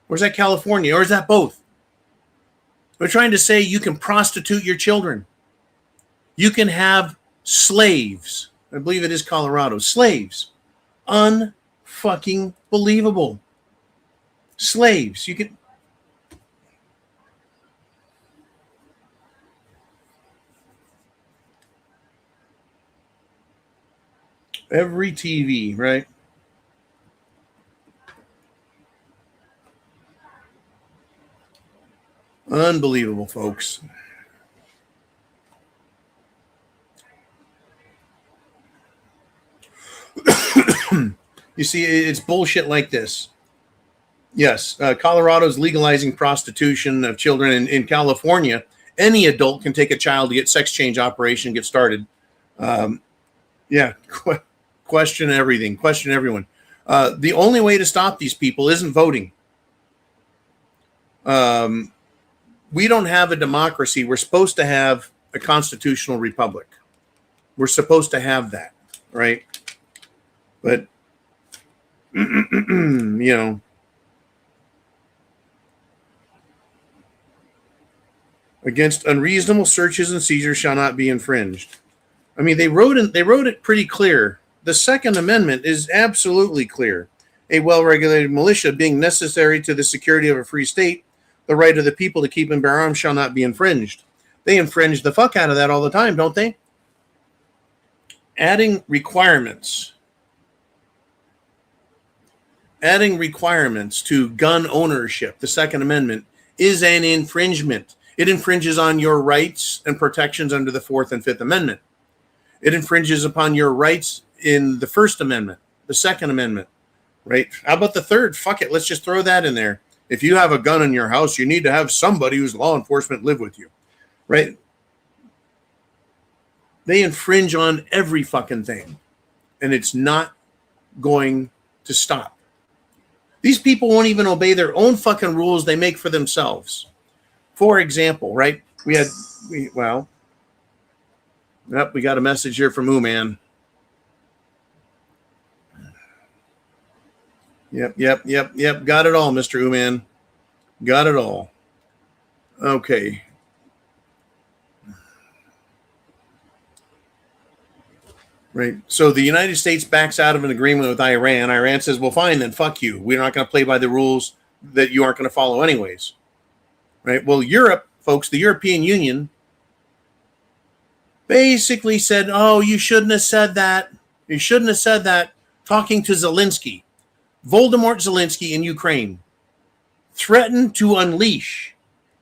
Or is that California? Or is that both? We're trying to say you can prostitute your children. You can have slaves. I believe it is Colorado. Slaves. Unfucking believable. Slaves. You can. Every TV, right? Unbelievable, folks. You see, it's bullshit like this. Yes, Colorado's legalizing prostitution of children. In California, any adult can take a child to get sex change operation, get started. Question everything. Question everyone. The only way to stop these people isn't voting. We don't have a democracy. We're supposed to have a constitutional republic. We're supposed to have that, right? But, against unreasonable searches and seizures shall not be infringed. I mean, they wrote it pretty clear. The Second Amendment is absolutely clear. A well-regulated militia being necessary to the security of a free state, the right of the people to keep and bear arms shall not be infringed. They infringe the fuck out of that all the time, don't they? Adding requirements to gun ownership, the Second Amendment, is an infringement. It infringes on your rights and protections under the 4th and 5th Amendment. It infringes upon your rights in the First Amendment, the Second Amendment, right? How about the third? Fuck it. Let's just throw that in there. If you have a gun in your house, you need to have somebody who's law enforcement live with you, right? They infringe on every fucking thing, and it's not going to stop. These people won't even obey their own fucking rules they make for themselves. For example, right? We got a message here from Ooman. Yep. Got it all, Mr. Ooman. Got it all. Okay. Right. So the United States backs out of an agreement with Iran. Iran says, well, fine, then fuck you. We're not going to play by the rules that you aren't going to follow anyways. Right. Well, Europe, folks, the European Union basically said, oh, you shouldn't have said that. You shouldn't have said that. Talking to Zelensky. Voldemort Zelensky in Ukraine threatened to unleash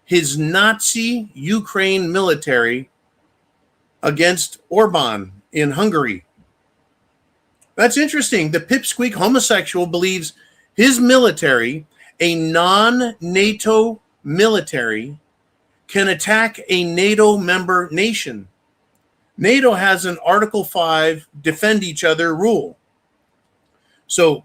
his Nazi Ukraine military against Orban in Hungary. That's interesting. The pipsqueak homosexual believes his military, a non-NATO military, can attack a NATO member nation. NATO has an Article 5 defend each other rule. So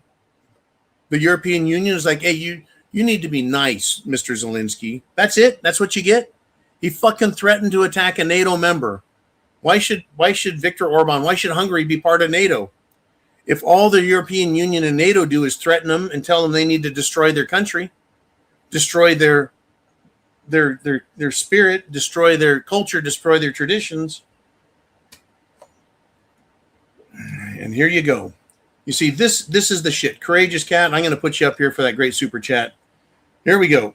the European Union is like, hey, you need to be nice, Mr. Zelensky. That's it. That's what you get. He fucking threatened to attack a NATO member. Why should Viktor Orban, why should Hungary be part of NATO? If all the European Union and NATO do is threaten them and tell them they need to destroy their country, destroy their spirit, destroy their culture, destroy their traditions. And here you go. You see, this is the shit. Courageous Cat, I'm going to put you up here for that great super chat. Here we go.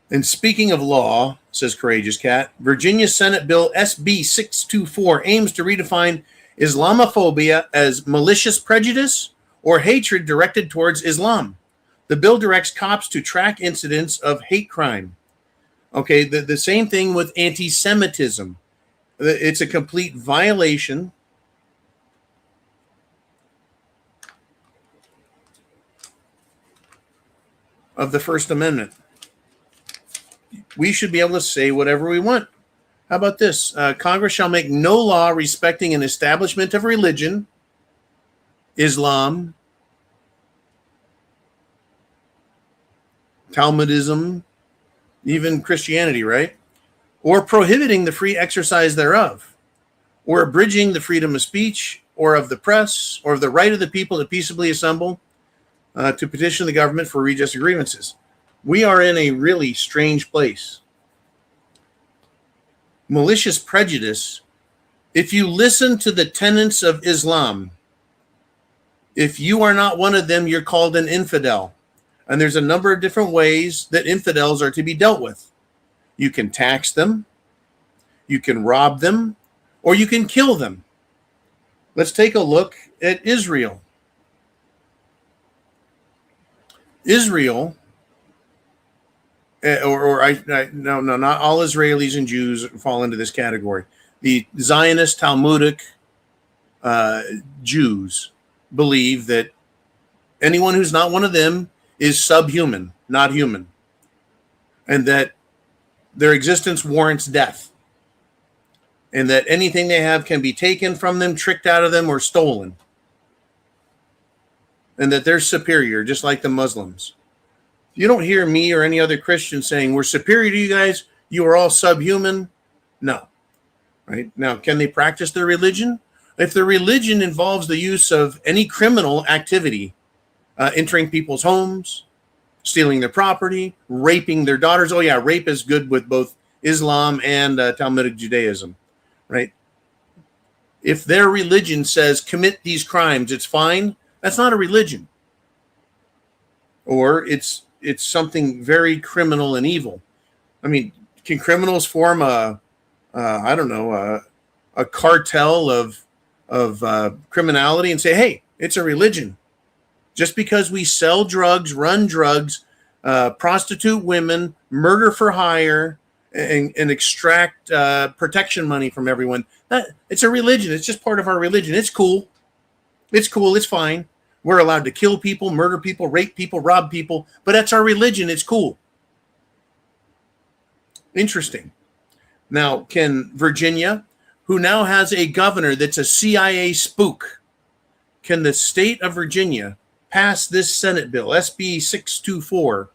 And speaking of law, says Courageous Cat, Virginia Senate Bill SB 624 aims to redefine Islamophobia as malicious prejudice or hatred directed towards Islam. The bill directs cops to track incidents of hate crime. Okay, the same thing with anti-Semitism. It's a complete violation of the First Amendment. We should be able to say whatever we want. How about this? Congress shall make no law respecting an establishment of religion, Islam, Talmudism, even Christianity, right? Or prohibiting the free exercise thereof, or abridging the freedom of speech, or of the press, or of the right of the people to peaceably assemble to petition the government for redress of grievances. We are in a really strange place. Malicious prejudice, if you listen to the tenets of Islam, if you are not one of them, you're called an infidel. And there's a number of different ways that infidels are to be dealt with. You can tax them, you can rob them, or you can kill them. Let's take a look at Israel. Israel, no, not all Israelis and Jews fall into this category. The Zionist Talmudic Jews believe that anyone who's not one of them is subhuman, not human, and that their existence warrants death, and that anything they have can be taken from them, tricked out of them, or stolen, and that they're superior, just like the Muslims. You don't hear me or any other Christian saying, we're superior to you guys, you are all subhuman. No. Right? Now, can they practice their religion? If their religion involves the use of any criminal activity, entering people's homes, stealing their property, raping their daughters. Oh, yeah, rape is good with both Islam and Talmudic Judaism, right? If their religion says commit these crimes, it's fine. That's not a religion. Or it's something very criminal and evil. I mean, can criminals form a cartel of criminality and say, hey, it's a religion? Just because we sell drugs, run drugs, prostitute women, murder for hire, and extract protection money from everyone. It's a religion. It's just part of our religion. It's cool. It's cool. It's fine. We're allowed to kill people, murder people, rape people, rob people, but that's our religion. It's cool. Interesting. Now, can Virginia, who now has a governor that's a CIA spook, can the state of Virginia pass this Senate bill, SB 624,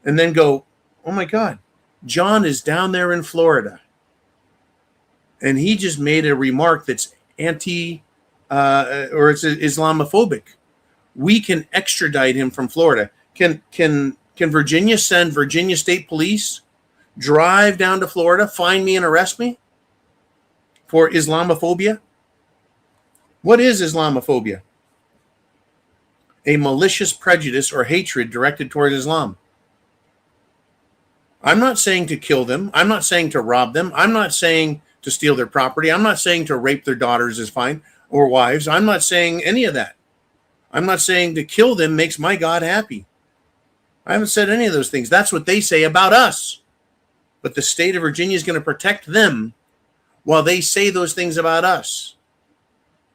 and then go, oh my God, John is down there in Florida, and he just made a remark that's it's Islamophobic. We can extradite him from Florida. Can Virginia send Virginia State Police, drive down to Florida, find me and arrest me for Islamophobia? What is Islamophobia? A malicious prejudice or hatred directed toward Islam. I'm not saying to kill them. I'm not saying to rob them. I'm not saying to steal their property. I'm not saying to rape their daughters is fine or wives. I'm not saying any of that. I'm not saying to kill them makes my God happy. I haven't said any of those things. That's what they say about us. But the state of Virginia is going to protect them while they say those things about us.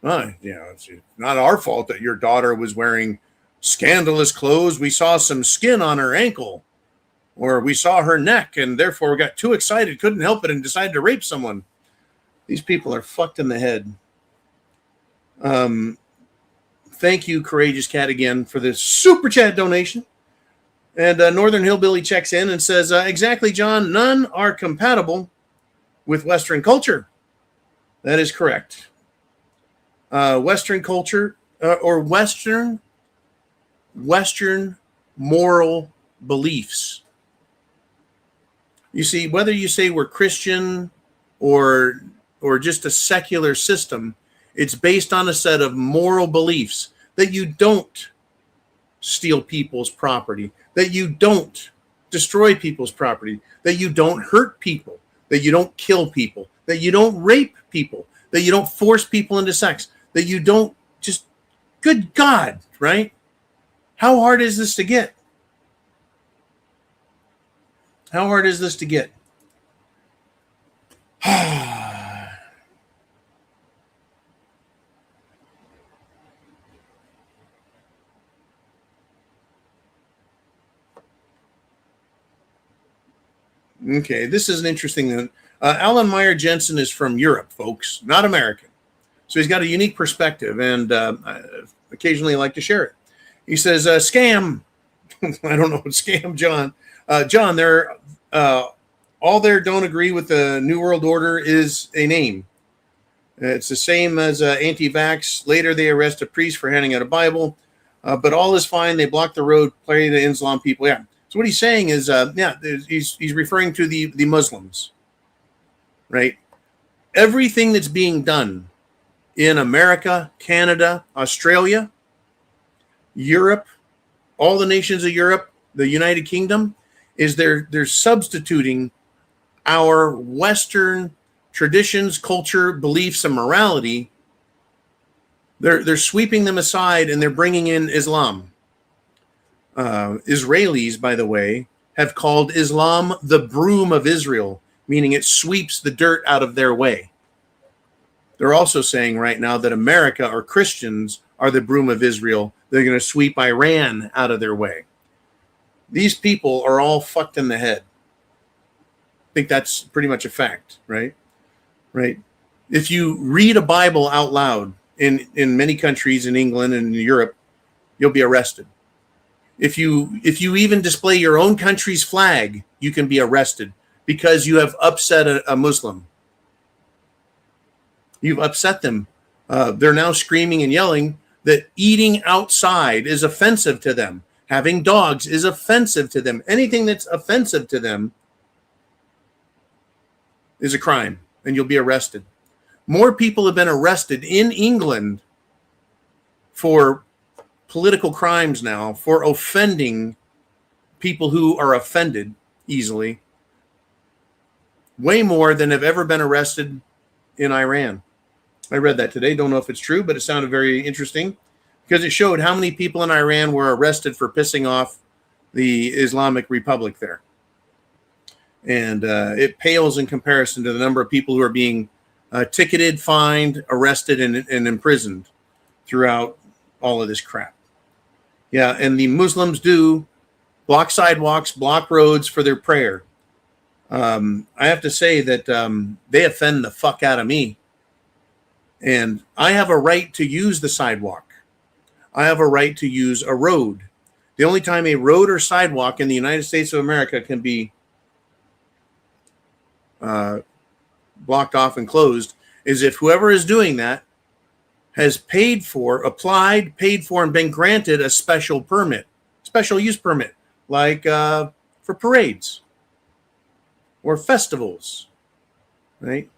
It's not our fault that your daughter was wearing scandalous clothes. We saw some skin on her ankle, or we saw her neck, and therefore we got too excited, couldn't help it, and decided to rape someone. These people are fucked in the head. Thank you, Courageous Cat, again for this super chat donation. And Northern Hillbilly checks in and says, exactly, John, none are compatible with Western culture. That is correct. Western culture or Western moral beliefs. You see, whether you say we're Christian or just a secular system, it's based on a set of moral beliefs that you don't steal people's property, that you don't destroy people's property, that you don't hurt people, that you don't kill people, that you don't rape people, that you don't force people into sex, that you don't just, good God, right? How hard is this to get? How hard is this to get? Okay, this is an interesting one. Alan Meyer Jensen is from Europe, folks, not American. So he's got a unique perspective, and I occasionally like to share it. He says, scam. I don't know, scam, John. John, they're all there don't agree with the New World Order is a name. It's the same as anti-vax. Later, they arrest a priest for handing out a Bible, but all is fine. They block the road, play the Islam people. Yeah. So what he's saying is, he's referring to the Muslims, right? Everything that's being done in America, Canada, Australia, Europe, all the nations of Europe, the United Kingdom, is they're substituting our Western traditions, culture, beliefs, and morality. They're sweeping them aside, and they're bringing in Islam. Israelis, by the way, have called Islam the broom of Israel, meaning it sweeps the dirt out of their way. They're also saying right now that America or Christians are the broom of Israel. They're going to sweep Iran out of their way. These people are all fucked in the head. I think that's pretty much a fact, right? Right. If you read a Bible out loud in many countries, in England and in Europe, you'll be arrested. If you even display your own country's flag, you can be arrested because you have upset a Muslim. You've upset them. They're now screaming and yelling that eating outside is offensive to them. Having dogs is offensive to them. Anything that's offensive to them is a crime, and you'll be arrested. More people have been arrested in England for political crimes now, for offending people who are offended easily, way more than have ever been arrested in Iran. I read that today. Don't know if it's true, but it sounded very interesting. because it showed how many people in Iran were arrested for pissing off the Islamic Republic there. And it pales in comparison to the number of people who are being ticketed, fined, arrested, and imprisoned throughout all of this crap. Yeah, and the Muslims do block sidewalks, block roads for their prayer. I have to say that they offend the fuck out of me. And I have a right to use the sidewalk. I have a right to use a road. The only time a road or sidewalk in the United States of America can be blocked off and closed is if whoever is doing that has paid for, applied, paid for, and been granted a special permit, special use permit, like for parades or festivals, right?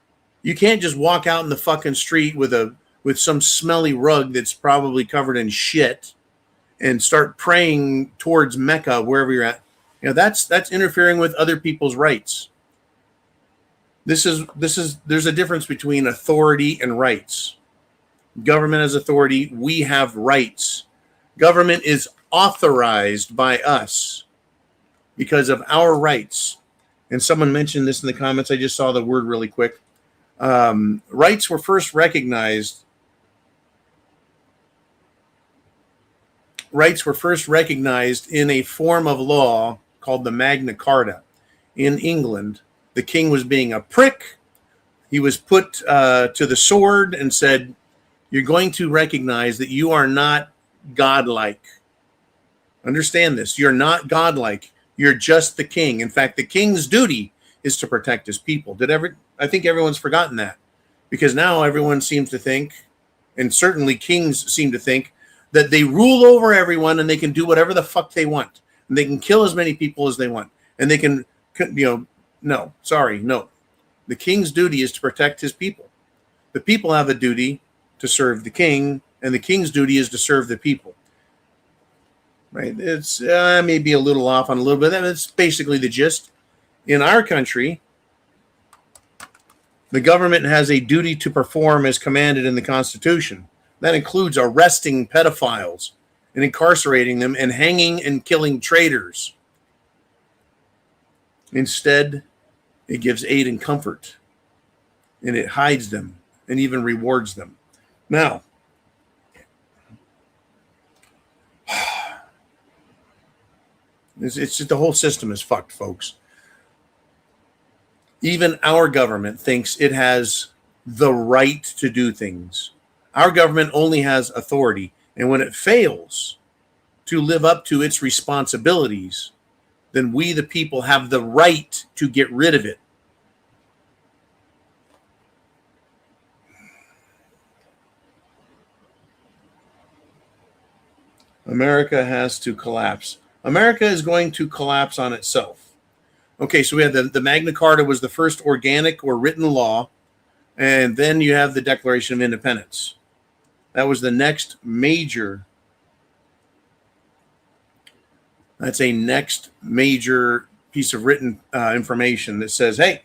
You can't just walk out in the fucking street with some smelly rug that's probably covered in shit and start praying towards Mecca, wherever you're at. You know, that's interfering with other people's rights. There's a difference between authority and rights. Government has authority. We have rights. Government is authorized by us because of our rights. And someone mentioned this in the comments. I just saw the word really quick. Rights were first recognized. Rights were first recognized in a form of law called the Magna Carta in England. The king was being a prick. He was put to the sword and said, "You're going to recognize that you are not godlike. Understand this. You're not godlike. You're just the king. In fact, the king's duty is to protect his people." I think everyone's forgotten that, because now everyone seems to think, and certainly kings seem to think, that they rule over everyone and they can do whatever the fuck they want. And they can kill as many people as they want. And they can, no. The king's duty is to protect his people. The people have a duty to serve the king, and the king's duty is to serve the people. Right? It's maybe a little off on a little bit. That's basically the gist. In our country, the government has a duty to perform as commanded in the Constitution. That includes arresting pedophiles and incarcerating them and hanging and killing traitors. Instead, it gives aid and comfort, and it hides them and even rewards them. Now, it's just, the whole system is fucked, folks. Even our government thinks it has the right to do things. Our government only has authority, and when it fails to live up to its responsibilities, then we, the people, have the right to get rid of it. America has to collapse. America is going to collapse on itself. Okay, so we have the Magna Carta was the first organic or written law, and then you have the Declaration of Independence. That was the next major. That's a next major piece of written information that says, hey,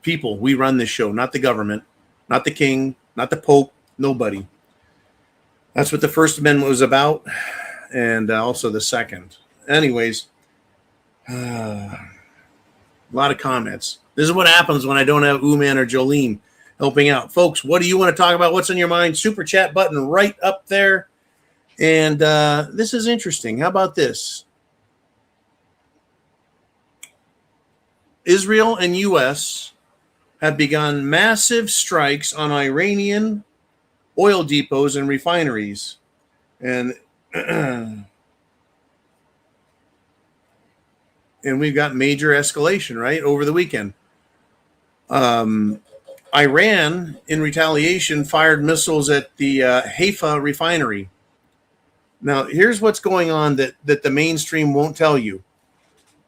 people, we run this show, not the government, not the king, not the Pope, nobody. That's what the First Amendment was about, and also the second. Anyways, a lot of comments. This is what happens when I don't have Uman or Jolene helping out. Folks, what do you want to talk about? What's on your mind? Super chat button right up there. And this is interesting. How about this? Israel and U.S. have begun massive strikes on Iranian oil depots and refineries. And we've got major escalation, right, over the weekend. Iran, in retaliation, fired missiles at the Haifa refinery. Now, here's what's going on that the mainstream won't tell you,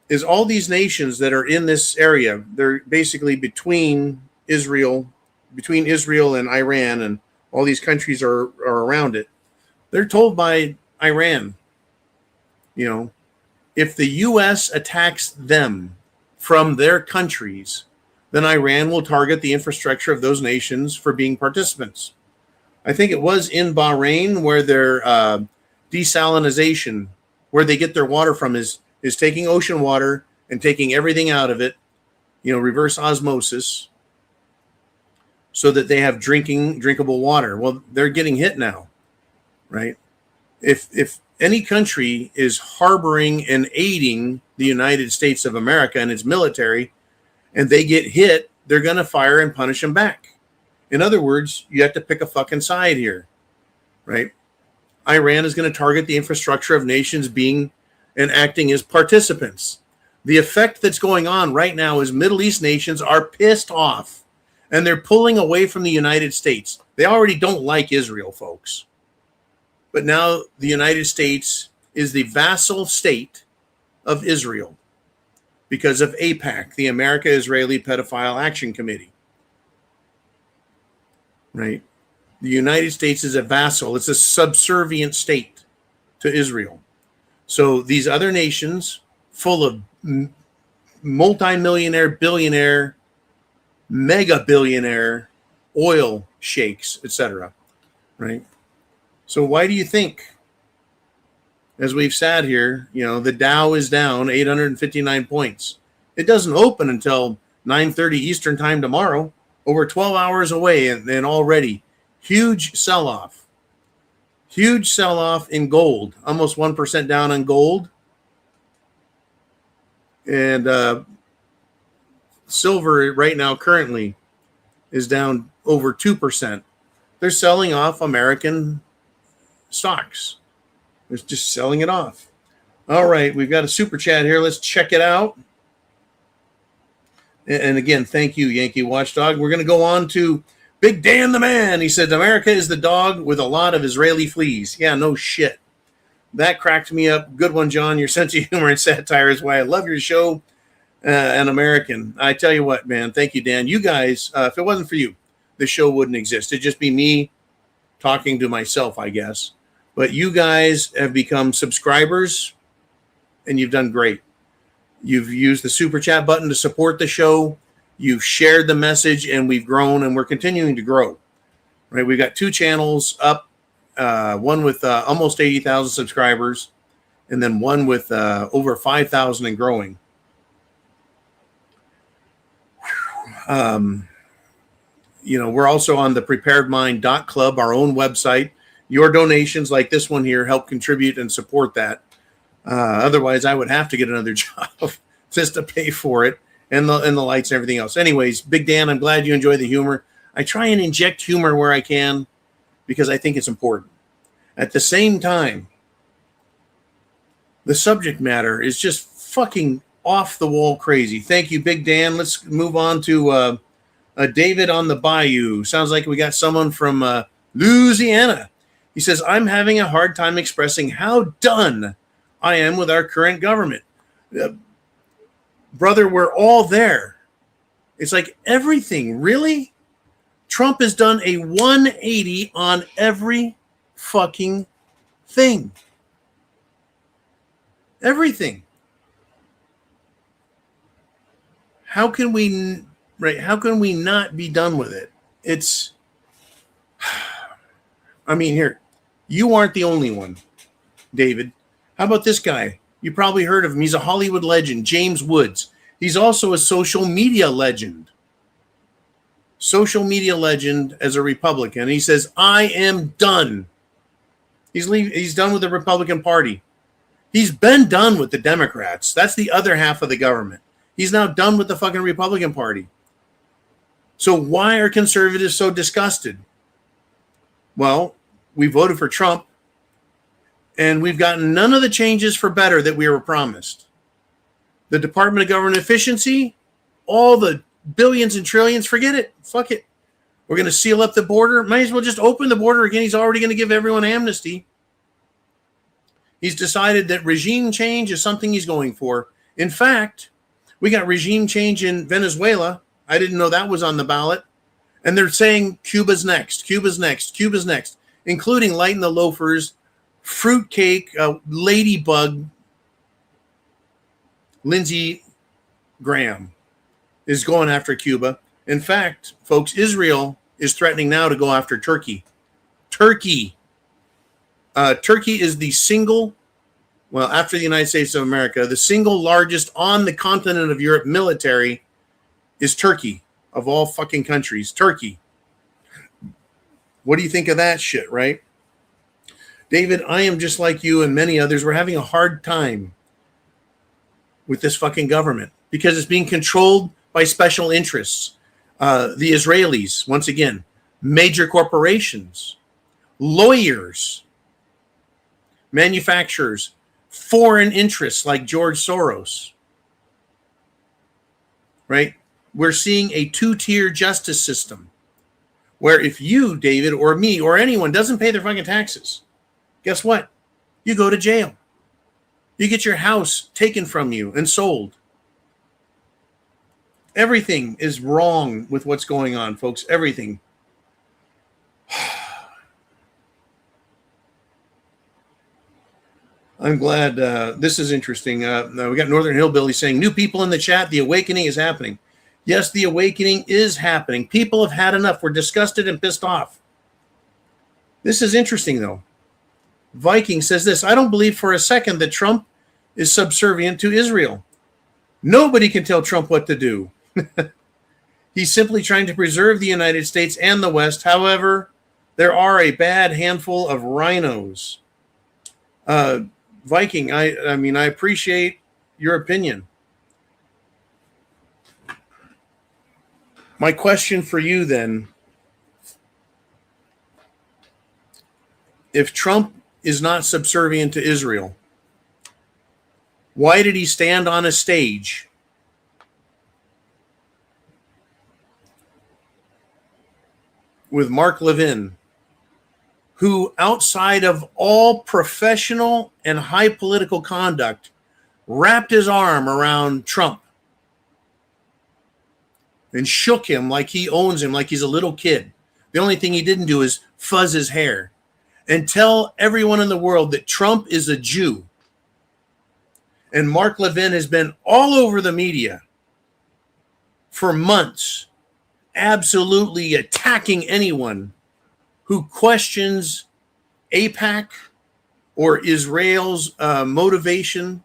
is all these nations that are in this area, they're basically between Israel and Iran, and all these countries are around it. They're told by Iran, if the U.S. attacks them from their countries, then Iran will target the infrastructure of those nations for being participants. I think it was in Bahrain where their desalinization, where they get their water from, is taking ocean water and taking everything out of it, reverse osmosis, so that they have drinkable water. Well, they're getting hit now, right? If any country is harboring and aiding the United States of America and its military, and they get hit, they're going to fire and punish them back. In other words, you have to pick a fucking side here, right? Iran is going to target the infrastructure of nations being and acting as participants. The effect that's going on right now is Middle East nations are pissed off, and they're pulling away from the United States. They already don't like Israel, folks. But now the United States is the vassal state of Israel because of AIPAC, the America-Israeli Pedophile Action Committee. Right? The United States is a vassal. It's a subservient state to Israel. So these other nations, full of multi-millionaire, billionaire, mega billionaire, oil sheikhs, etc. Right? So why do you think, as we've sat here, the Dow is down 859 points? It doesn't open until 9:30 Eastern time tomorrow, over 12 hours away, and already huge sell-off. Huge sell-off in gold, almost 1% down on gold. And silver right now currently is down over 2%. They're selling off American stocks. They're just selling it off. All right, we've got a super chat here. Let's check it out. And again, thank you, Yankee Watchdog. We're going to go on to Big Dan the Man. He said, America is the dog with a lot of Israeli fleas. Yeah, no shit. That cracked me up. Good one, John. Your sense of humor and satire is why I love your show. An American. I tell you what, man. Thank you, Dan. You guys, if it wasn't for you, the show wouldn't exist. It'd just be me talking to myself, I guess. But you guys have become subscribers, and you've done great. You've used the super chat button to support the show. You've shared the message, and we've grown, and we're continuing to grow. Right? We've got 2 channels up, one with almost 80,000 subscribers, and then one with over 5,000 and growing. We're also on the preparedmind.club, our own website. Your donations like this one here help contribute and support that. Otherwise, I would have to get another job just to pay for it and the lights and everything else. Anyways, Big Dan, I'm glad you enjoy the humor. I try and inject humor where I can because I think it's important. At the same time, the subject matter is just fucking off the wall crazy. Thank you, Big Dan. Let's move on to David on the Bayou. Sounds like we got someone from Louisiana. He says, I'm having a hard time expressing how done I am with our current government. Brother, we're all there. It's like everything, really? Trump has done a 180 on every fucking thing. Everything. How can we not be done with it? Here, you aren't the only one, David. How about this guy? You probably heard of him. He's a Hollywood legend, James Woods. He's also a social media legend. Social media legend as a Republican. He says, I am done. He's done with the Republican Party. He's been done with the Democrats. That's the other half of the government. He's now done with the fucking Republican Party. So why are conservatives so disgusted? Well, we voted for Trump, and we've gotten none of the changes for better that we were promised. The Department of Government Efficiency, all the billions and trillions, forget it. Fuck it. We're going to seal up the border. Might as well just open the border again. He's already going to give everyone amnesty. He's decided that regime change is something he's going for. In fact, we got regime change in Venezuela. I didn't know that was on the ballot. And they're saying Cuba's next, Cuba's next, Cuba's next, including lighting the loafers, fruitcake, ladybug, Lindsey Graham. is going after Cuba. In fact, folks, Israel is threatening now to go after Turkey. Turkey is the single, well, after the United States of America, the single largest on the continent of Europe military is Turkey, of all fucking countries. Turkey. What do you think of that shit, right? David, I am just like you and many others. We're having a hard time with this fucking government because it's being controlled by special interests. The Israelis, once again, major corporations, lawyers, manufacturers, foreign interests like George Soros, right? We're seeing a two-tier justice system where if you, David, or me, or anyone doesn't pay their fucking taxes, guess what? You go to jail. You get your house taken from you and sold. Everything is wrong with what's going on, folks. Everything. I'm glad this is interesting. We got Northern Hillbilly saying, new people in the chat, the awakening is happening. Yes, the awakening is happening. People have had enough. We're disgusted and pissed off. This is interesting, though. Viking says this, I don't believe for a second that Trump is subservient to Israel. Nobody can tell Trump what to do. He's simply trying to preserve the United States and the West. However, there are a bad handful of rhinos. Viking, I mean, I appreciate your opinion. My question for you then, if Trump is not subservient to Israel, why did he stand on a stage with Mark Levin, who outside of all professional and high political conduct wrapped his arm around Trump and shook him like he owns him, like he's a little kid. The only thing he didn't do is fuzz his hair and tell everyone in the world that Trump is a Jew. And Mark Levin has been all over the media for months, absolutely attacking anyone who questions AIPAC or Israel's motivation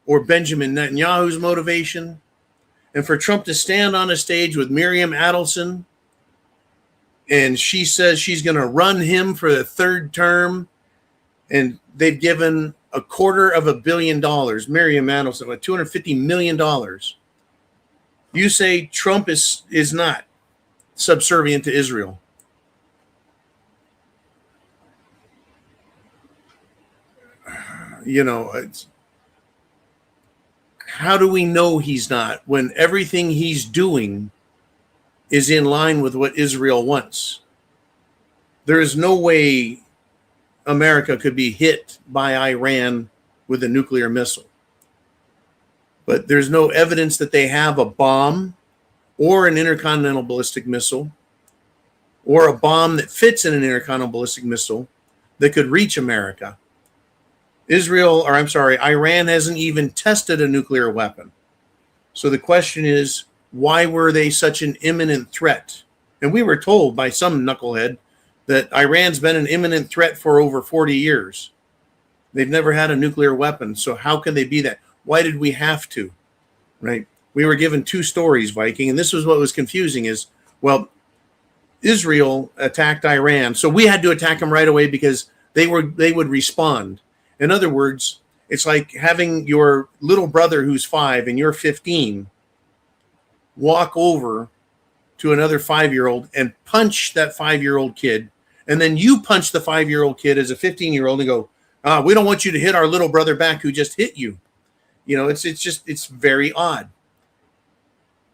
or Benjamin Netanyahu's motivation. And for Trump to stand on a stage with Miriam Adelson, and she says she's going to run him for the third term, and they've given $250 million, Miriam Adelson, with $250 million. You say Trump is not subservient to Israel. You know, how do we know he's not when everything he's doing is in line with what Israel wants? There is no way America could be hit by Iran with a nuclear missile. But there's no evidence that they have a bomb or an intercontinental ballistic missile or a bomb that fits in an intercontinental ballistic missile that could reach America. Iran hasn't even tested a nuclear weapon. So the question is, why were they such an imminent threat? And we were told by some knucklehead that Iran's been an imminent threat for over 40 years. They've never had a nuclear weapon. So how can they be that? Why did we have to? Right? We were given two stories, Viking, and this was what was confusing is, well, Israel attacked Iran, so we had to attack them right away because they would respond. In other words, it's like having your little brother who's 5 and you're 15 walk over to another 5-year-old and punch that 5-year-old kid. And then you punch the 5-year-old kid as a 15-year-old and go, we don't want you to hit our little brother back who just hit you. You know, it's very odd.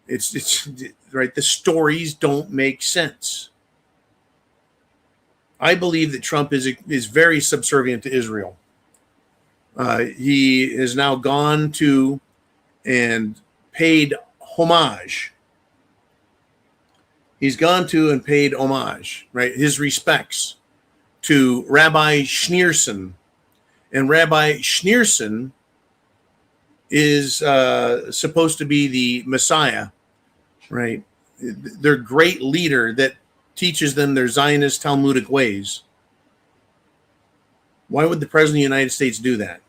It's right. The stories don't make sense. I believe that Trump is very subservient to Israel. He has now gone to and paid homage. He's gone to and paid homage, right? His respects to Rabbi Schneerson. And Rabbi Schneerson is supposed to be the Messiah right? Their great leader that teaches them their Zionist Talmudic ways. Why would the president of the United States do that?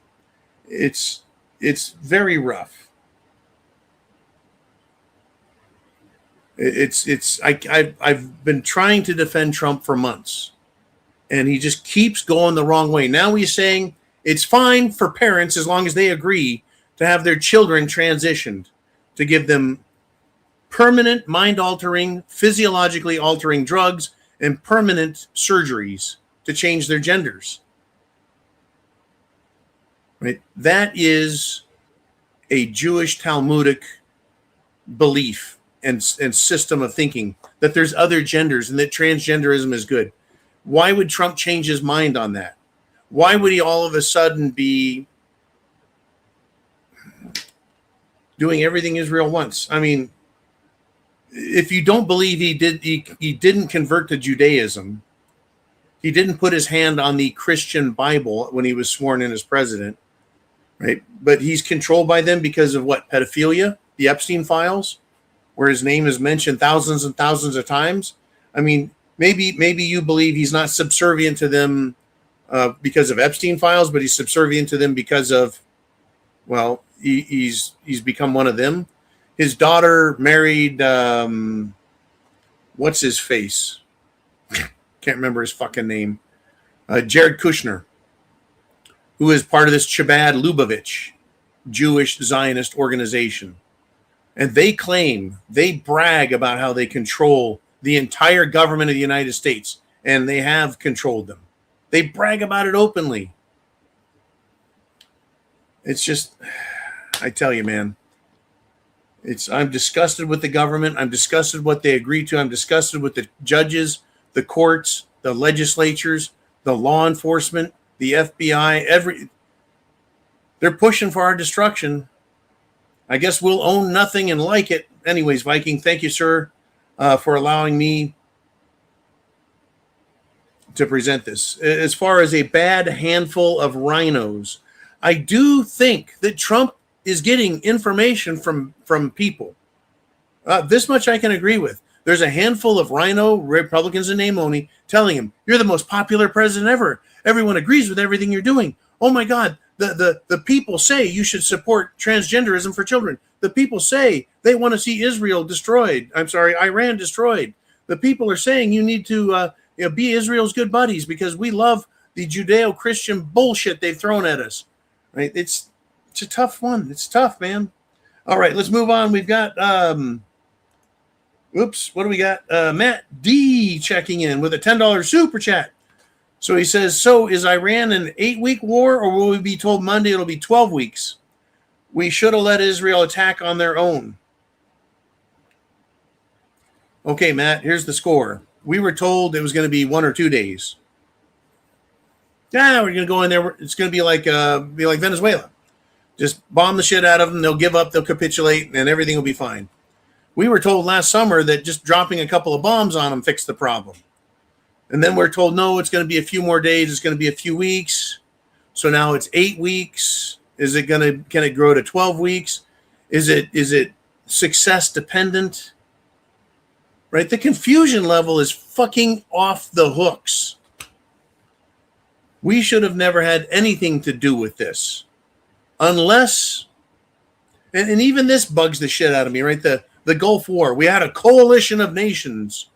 It's very rough. I've been trying to defend Trump for months, and he just keeps going the wrong way. Now he's saying it's fine for parents as long as they agree to have their children transitioned, to give them permanent mind-altering, physiologically altering drugs and permanent surgeries to change their genders. Right? That is a Jewish Talmudic belief and system of thinking, that there's other genders and that transgenderism is good. Why would Trump change his mind on that? Why would he all of a sudden be doing everything Israel wants? I mean, if you don't believe he didn't convert to Judaism, he didn't put his hand on the Christian Bible when he was sworn in as president, right? But he's controlled by them because of what? Pedophilia, the Epstein files, where his name is mentioned thousands and thousands of times. I mean, maybe you believe he's not subservient to them because of Epstein files, but he's subservient to them because of, well, he's become one of them. His daughter married, what's his face? Can't remember his fucking name. Jared Kushner, who is part of this Chabad Lubavitch Jewish Zionist organization. And they brag about how they control the entire government of the United States, and they have controlled them. They brag about it openly. It's just, I tell you, man, I'm disgusted with the government. I'm disgusted with what they agree to. I'm disgusted with the judges, the courts, the legislatures, the law enforcement, the FBI, they're pushing for our destruction. I guess we'll own nothing and like it. Anyways, Viking, thank you, sir, for allowing me to present this. As far as a bad handful of rhinos, I do think that Trump is getting information from people. This much I can agree with. There's a handful of rhino Republicans in name only telling him, you're the most popular president ever. Everyone agrees with everything you're doing. Oh my God, the people say you should support transgenderism for children. The people say they want to see Israel destroyed. Iran destroyed. The people are saying you need to be Israel's good buddies because we love the Judeo-Christian bullshit they've thrown at us. Right? It's a tough one. It's tough, man. All right, let's move on. We've got what do we got? Matt D checking in with a $10 super chat. So he says, so is Iran an 8-week war, or will we be told Monday it'll be 12 weeks? We should have let Israel attack on their own. Okay, Matt, here's the score. We were told it was going to be 1 or 2 days. Yeah, we're going to go in there. It's going to be like Venezuela. Just bomb the shit out of them. They'll give up. They'll capitulate, and everything will be fine. We were told last summer that just dropping a couple of bombs on them fixed the problem. And then we're told, no, it's going to be a few more days. It's going to be a few weeks. So now it's 8 weeks. Can it grow to 12 weeks? Is it success dependent? Right? The confusion level is fucking off the hooks. We should have never had anything to do with this. Unless, and even this bugs the shit out of me, right? The Gulf War. We had a coalition of nations.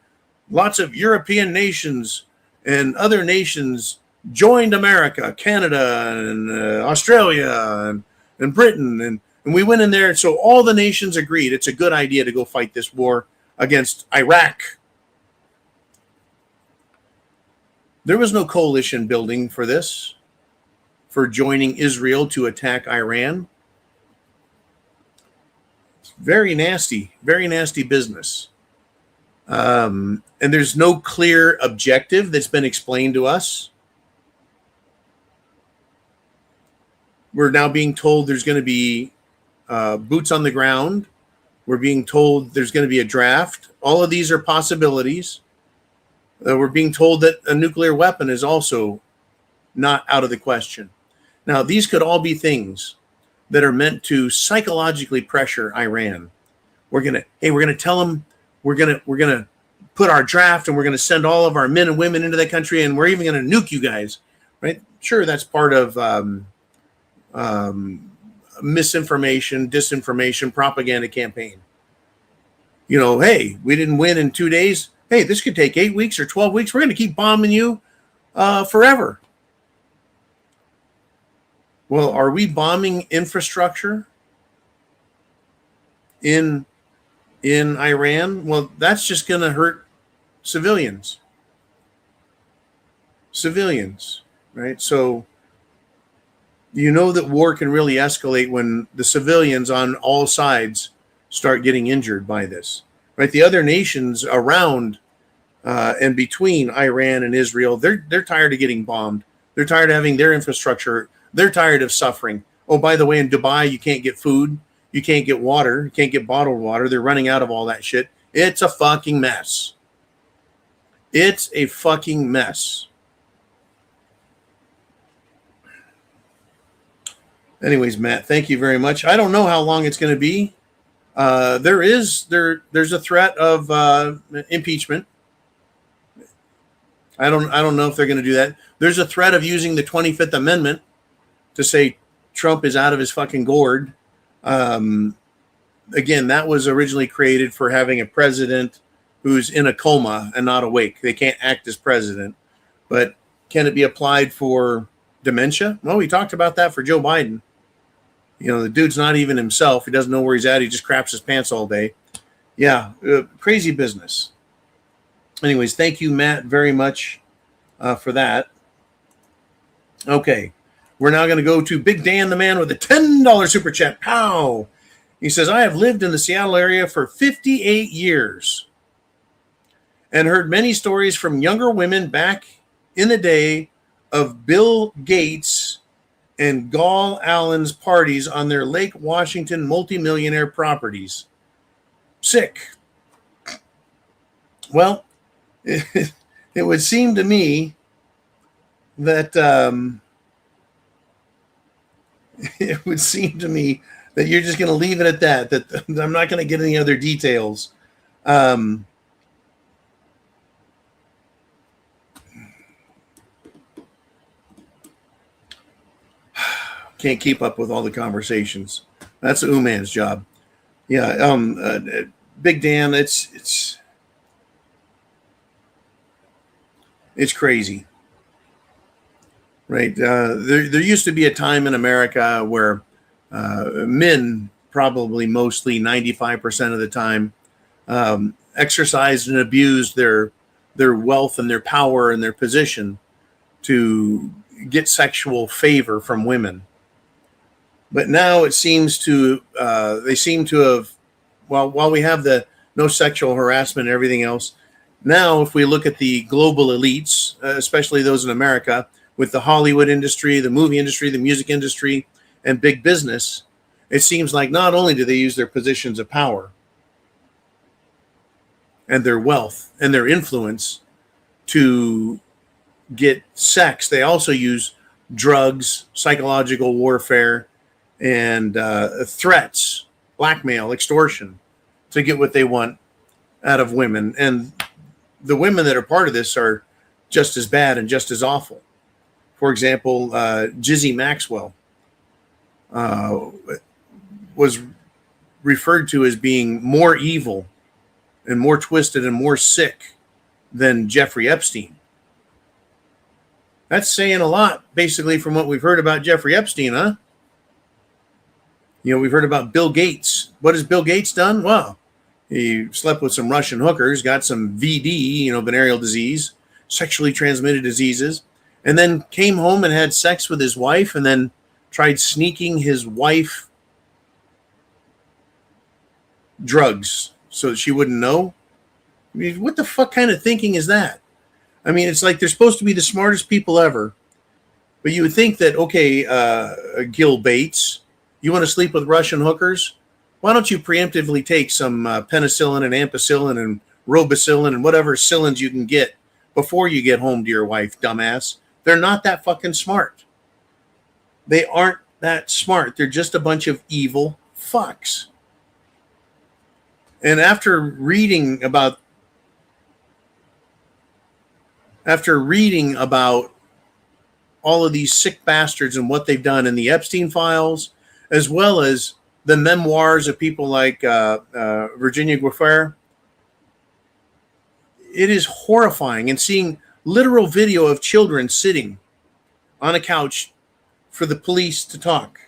Lots of European nations and other nations joined America, Canada, and Australia, and Britain. And we went in there. So all the nations agreed it's a good idea to go fight this war against Iraq. There was no coalition building for this, for joining Israel to attack Iran. It's very nasty business. And there's no clear objective that's been explained to us. We're now being told there's going to be boots on the ground. We're being told there's going to be a draft. All of these are possibilities. We're being told that a nuclear weapon is also not out of the question. Now, these could all be things that are meant to psychologically pressure Iran. we're gonna tell them we're gonna put our draft and we're gonna send all of our men and women into that country and we're even gonna nuke you guys, right? Sure, that's part of misinformation, disinformation, propaganda campaign. Hey, we didn't win in 2 days. Hey, this could take 8 weeks or 12 weeks. We're going to keep bombing you forever. Well, are we bombing infrastructure in Iran? Well, that's just going to hurt civilians. Right? So that war can really escalate when the civilians on all sides start getting injured by this. Right? The other nations around and between Iran and Israel, they're tired of getting bombed. They're tired of having their infrastructure. They're tired of suffering. Oh, by the way, in Dubai, you can't get food. You can't get water. You can't get bottled water. They're running out of all that shit. It's a fucking mess. It's a fucking mess. Anyways, Matt, thank you very much. I don't know how long it's going to be. There's a threat of impeachment. I don't know if they're going to do that. There's a threat of using the 25th Amendment to say Trump is out of his fucking gourd. Again, that was originally created for having a president who's in a coma and not awake. They can't act as president. But can it be applied for dementia? Well, we talked about that for Joe Biden. The dude's not even himself. He doesn't know where he's at. He just craps his pants all day. Yeah, crazy business. Anyways, thank you, Matt, very much for that. Okay, we're now going to go to Big Dan, the man with a $10 super chat. Pow! He says, I have lived in the Seattle area for 58 years and heard many stories from younger women back in the day of Bill Gates and Gall Allen's parties on their Lake Washington multimillionaire properties. Sick. Well, it would seem to me that you're just going to leave it at that. That I'm not going to get any other details. Can't keep up with all the conversations. That's a man's job. Yeah, Big Dan, it's crazy, right? There used to be a time in America where men, probably mostly 95% of the time, exercised and abused their wealth and their power and their position to get sexual favor from women. But now it seems to, they seem to have, while we have the no sexual harassment and everything else, now if we look at the global elites, especially those in America, with the Hollywood industry, the movie industry, the music industry, and big business, it seems like not only do they use their positions of power and their wealth and their influence to get sex, they also use drugs, psychological warfare, and threats, blackmail, extortion to get what they want out of women. And the women that are part of this are just as bad and just as awful. For example, Jizzy Maxwell was referred to as being more evil and more twisted and more sick than Jeffrey Epstein. That's saying a lot, basically, from what we've heard about Jeffrey Epstein, huh? We've heard about Bill Gates. What has Bill Gates done? Well, he slept with some Russian hookers, got some VD, venereal disease, sexually transmitted diseases, and then came home and had sex with his wife and then tried sneaking his wife drugs so that she wouldn't know. I mean, what the fuck kind of thinking is that? I mean, it's like they're supposed to be the smartest people ever. But you would think that, okay, Gil Bates, you want to sleep with Russian hookers? Why don't you preemptively take some penicillin and ampicillin and robicillin and whatever cillins you can get before you get home to your wife, dumbass? They're not that fucking smart. They aren't that smart. They're just a bunch of evil fucks. And after reading about all of these sick bastards and what they've done in the Epstein files, as well as the memoirs of people like Virginia Giuffre, it is horrifying. And seeing literal video of children sitting on a couch for the police to talk.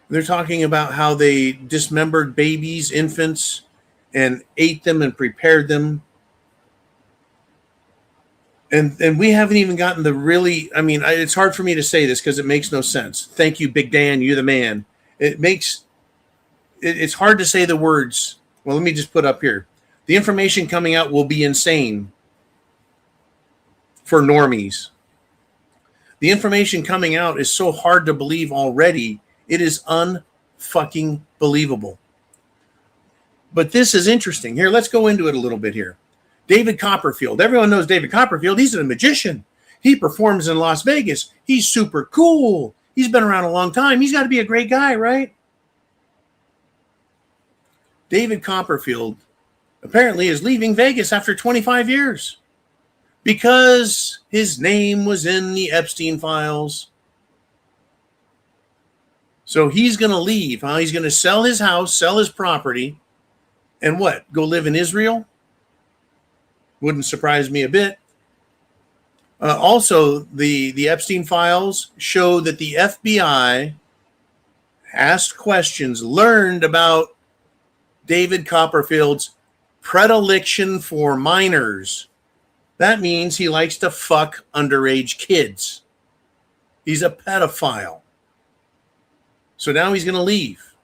They're talking about how they dismembered babies, infants, and ate them and prepared them. And we haven't even gotten the really, I mean, it's hard for me to say this because it makes no sense. Thank you, Big Dan, you're the man. It's hard to say the words. Well, let me just put up here. The information coming out will be insane for normies. The information coming out is so hard to believe already. It is unfucking believable. But this is interesting. Here, let's go into it a little bit here. David Copperfield. Everyone knows David Copperfield. He's a magician. He performs in Las Vegas. He's super cool. He's been around a long time. He's got to be a great guy, right? David Copperfield apparently is leaving Vegas after 25 years because his name was in the Epstein files. So he's going to leave. Huh? He's going to sell his house, sell his property, and what? Go live in Israel? Wouldn't surprise me a bit. Also, the Epstein files show that the FBI asked questions, learned about David Copperfield's predilection for minors. That means he likes to fuck underage kids. He's a pedophile. So now he's going to leave.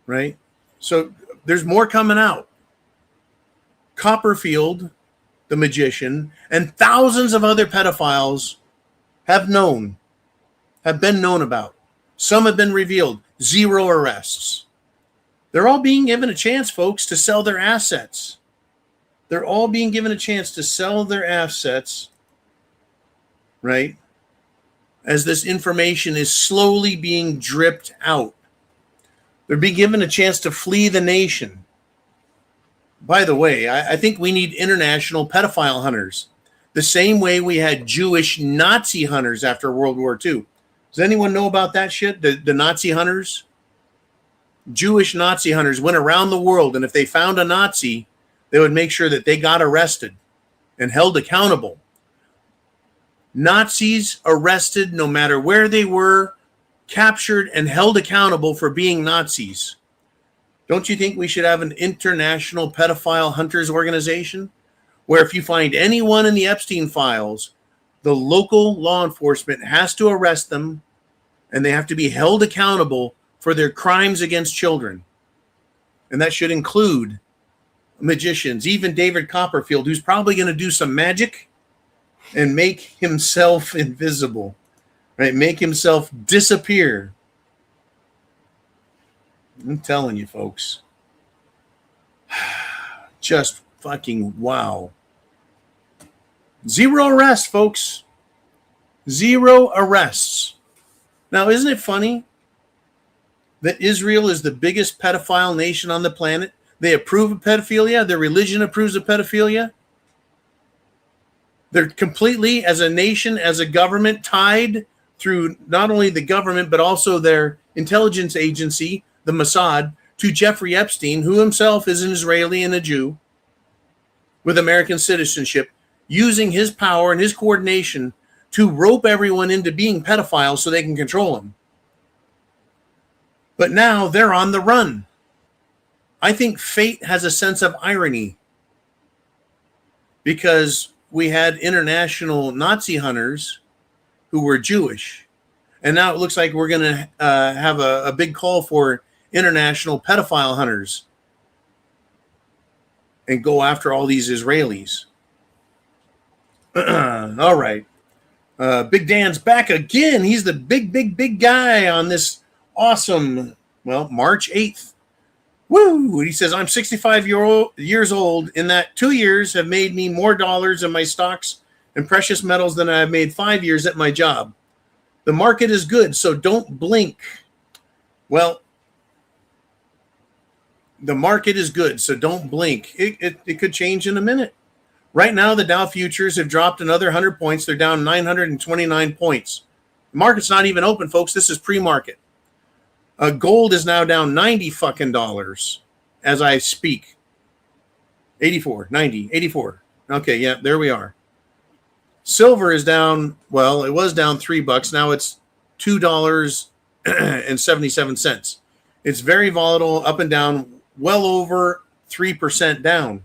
Right? So there's more coming out. Copperfield, the magician, and thousands of other pedophiles have been known about. Some have been revealed. 0 arrests. They're all being given a chance, folks, to sell their assets. They're all being given a chance to sell their assets, right? As this information is slowly being dripped out. They're being given a chance to flee the nation. By the way, I think we need international pedophile hunters. The same way we had Jewish Nazi hunters after World War II. Does anyone know about that shit? The Nazi hunters? Jewish Nazi hunters went around the world, and if they found a Nazi, they would make sure that they got arrested and held accountable. Nazis arrested no matter where they were, captured and held accountable for being Nazis. Don't you think we should have an international pedophile hunters organization where if you find anyone in the Epstein files, the local law enforcement has to arrest them and they have to be held accountable for their crimes against children? And that should include magicians, even David Copperfield, who's probably going to do some magic and make himself invisible, right? Make himself disappear. I'm telling you, folks. Just fucking wow. 0 arrests, folks. 0 arrests. Now, isn't it funny that Israel is the biggest pedophile nation on the planet? They approve of pedophilia. Their religion approves of pedophilia. They're completely, as a nation, as a government, tied through not only the government, but also their intelligence agency, the Mossad, to Jeffrey Epstein, who himself is an Israeli and a Jew with American citizenship, using his power and his coordination to rope everyone into being pedophiles so they can control them. But now they're on the run. I think fate has a sense of irony because we had international Nazi hunters who were Jewish. And now it looks like we're going to have a big call for international pedophile hunters and go after all these Israelis. All right. Big Dan's back again. He's the big guy on this awesome, March 8th. Woo! He says, I'm 65 years old. In that 2 years have made me more dollars in my stocks and precious metals than I've made 5 years at my job. The market is good, so don't blink. Well, The market is good, so don't blink. It could change in a minute. Right now, the Dow futures have dropped another 100 points. They're down 929 points. The market's not even open, folks. This is pre-market. Gold is now down $90 fucking as I speak. 84, 90, 84. Okay, yeah, there we are. Silver is down, well, it was down $3. Now it's $2.77. It's very volatile, up and down, well over 3% down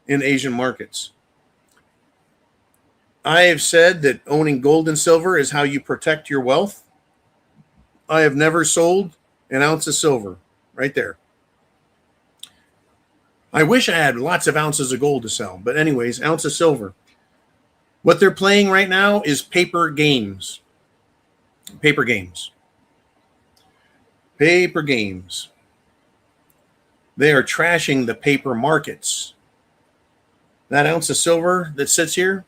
in Asian markets. I have said that owning gold and silver is how you protect your wealth. I have never sold an ounce of silver. Right there. I wish I had lots of ounces of gold to sell. But anyways, ounce of silver. What they're playing right now is paper games. Paper games. Paper games. They are trashing the paper markets. That ounce of silver that sits here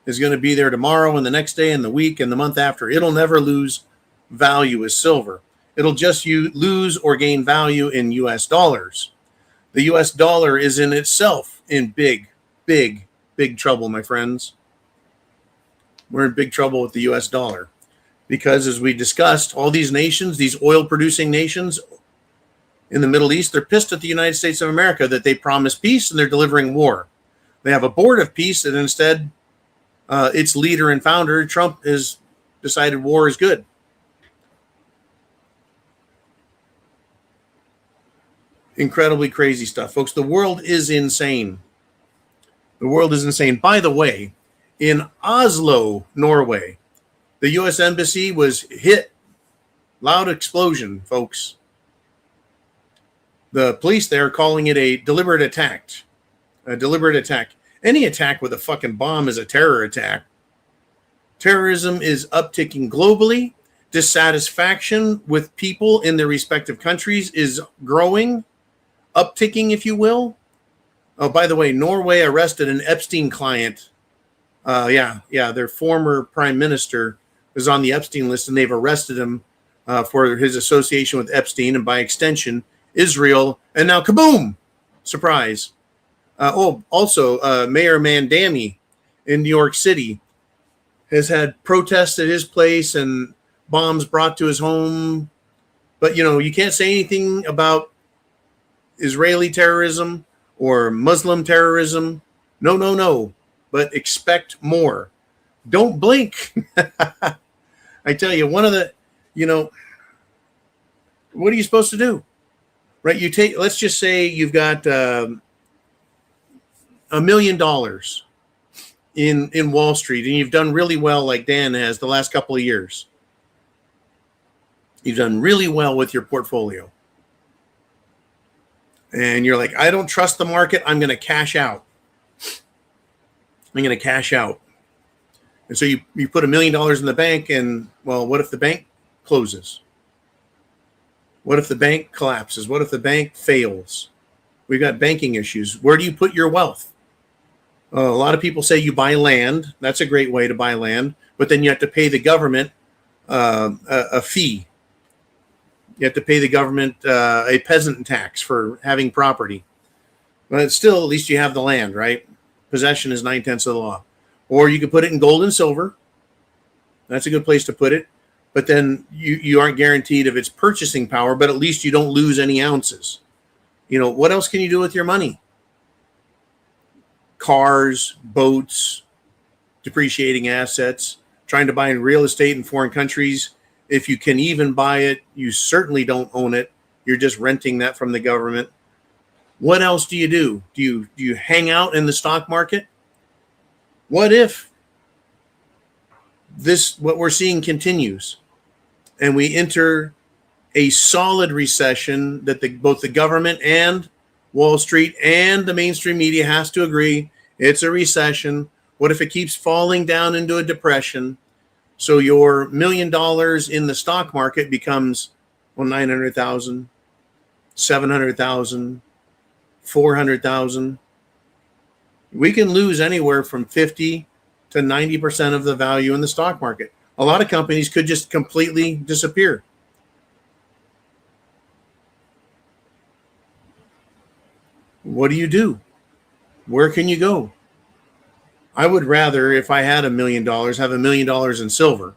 is going to be there tomorrow and the next day and the week and the month after. It'll never lose value as silver. It'll just lose or gain value in US dollars. The US dollar is in itself in big, big, big trouble, my friends. We're in big trouble with the US dollar because, as we discussed, all these nations, these oil-producing nations in the Middle East, they're pissed at the United States of America that they promised peace and they're delivering war. They have a board of peace and instead its leader and founder, Trump, has decided war is good. Incredibly crazy stuff, folks. The world is insane. The world is insane. By the way, in Oslo, Norway, the U.S. Embassy was hit. Loud explosion, folks. The police there are calling it a deliberate attack. A deliberate attack. Any attack with a fucking bomb is a terror attack. Terrorism is upticking globally. Dissatisfaction with people in their respective countries is growing, upticking, if you will. Oh, by the way, Norway arrested an Epstein client. Their former prime minister was on the Epstein list, and they've arrested him for his association with Epstein, and by extension, Israel. And now, kaboom! Surprise. Also, Mayor Mandami in New York City has had protests at his place and bombs brought to his home. But, you can't say anything about Israeli terrorism or Muslim terrorism. No. But expect more. Don't blink. I tell you, what are you supposed to do? Right? Let's just say you've got $1 million in Wall Street, and you've done really well like Dan has the last couple of years. You've done really well with your portfolio. And you're like, I don't trust the market. I'm going to cash out. And so you put $1 million in the bank, and, well, what if the bank closes? What if the bank collapses? What if the bank fails? We've got banking issues. Where do you put your wealth? A lot of people say you buy land. That's a great way to buy land. But then you have to pay the government a fee. You have to pay the government a peasant tax for having property. But still, at least you have the land, right? Possession is 9/10 of the law. Or you could put it in gold and silver. That's a good place to put it. But then you aren't guaranteed of its purchasing power, but at least you don't lose any ounces. What else can you do with your money? Cars, boats, depreciating assets, trying to buy in real estate in foreign countries. If you can even buy it, you certainly don't own it. You're just renting that from the government. What else do? Do you hang out in the stock market? What if what we're seeing continues and we enter a solid recession that both the government and Wall Street and the mainstream media has to agree it's a recession? What if it keeps falling down into a depression? So your $1 million in the stock market becomes, 900,000, 700,000, 400,000. We can lose anywhere from 50 to 90% of the value in the stock market. A lot of companies could just completely disappear. What do you do? Where can you go? I would rather, if I had $1 million, have $1 million in silver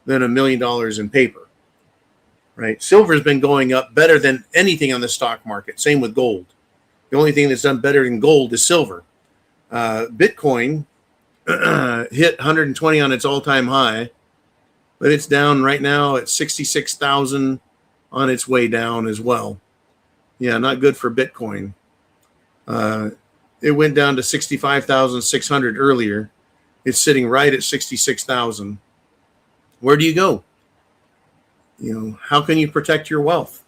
than $1 million in paper. Right? Silver has been going up better than anything on the stock market. Same with gold. The only thing that's done better than gold is silver. Bitcoin hit 120 on its all-time high, but it's down right now at 66,000 on its way down as well. Yeah, not good for Bitcoin. It went down to 65,600 earlier. It's sitting right at 66,000. Where do you go? How can you protect your wealth?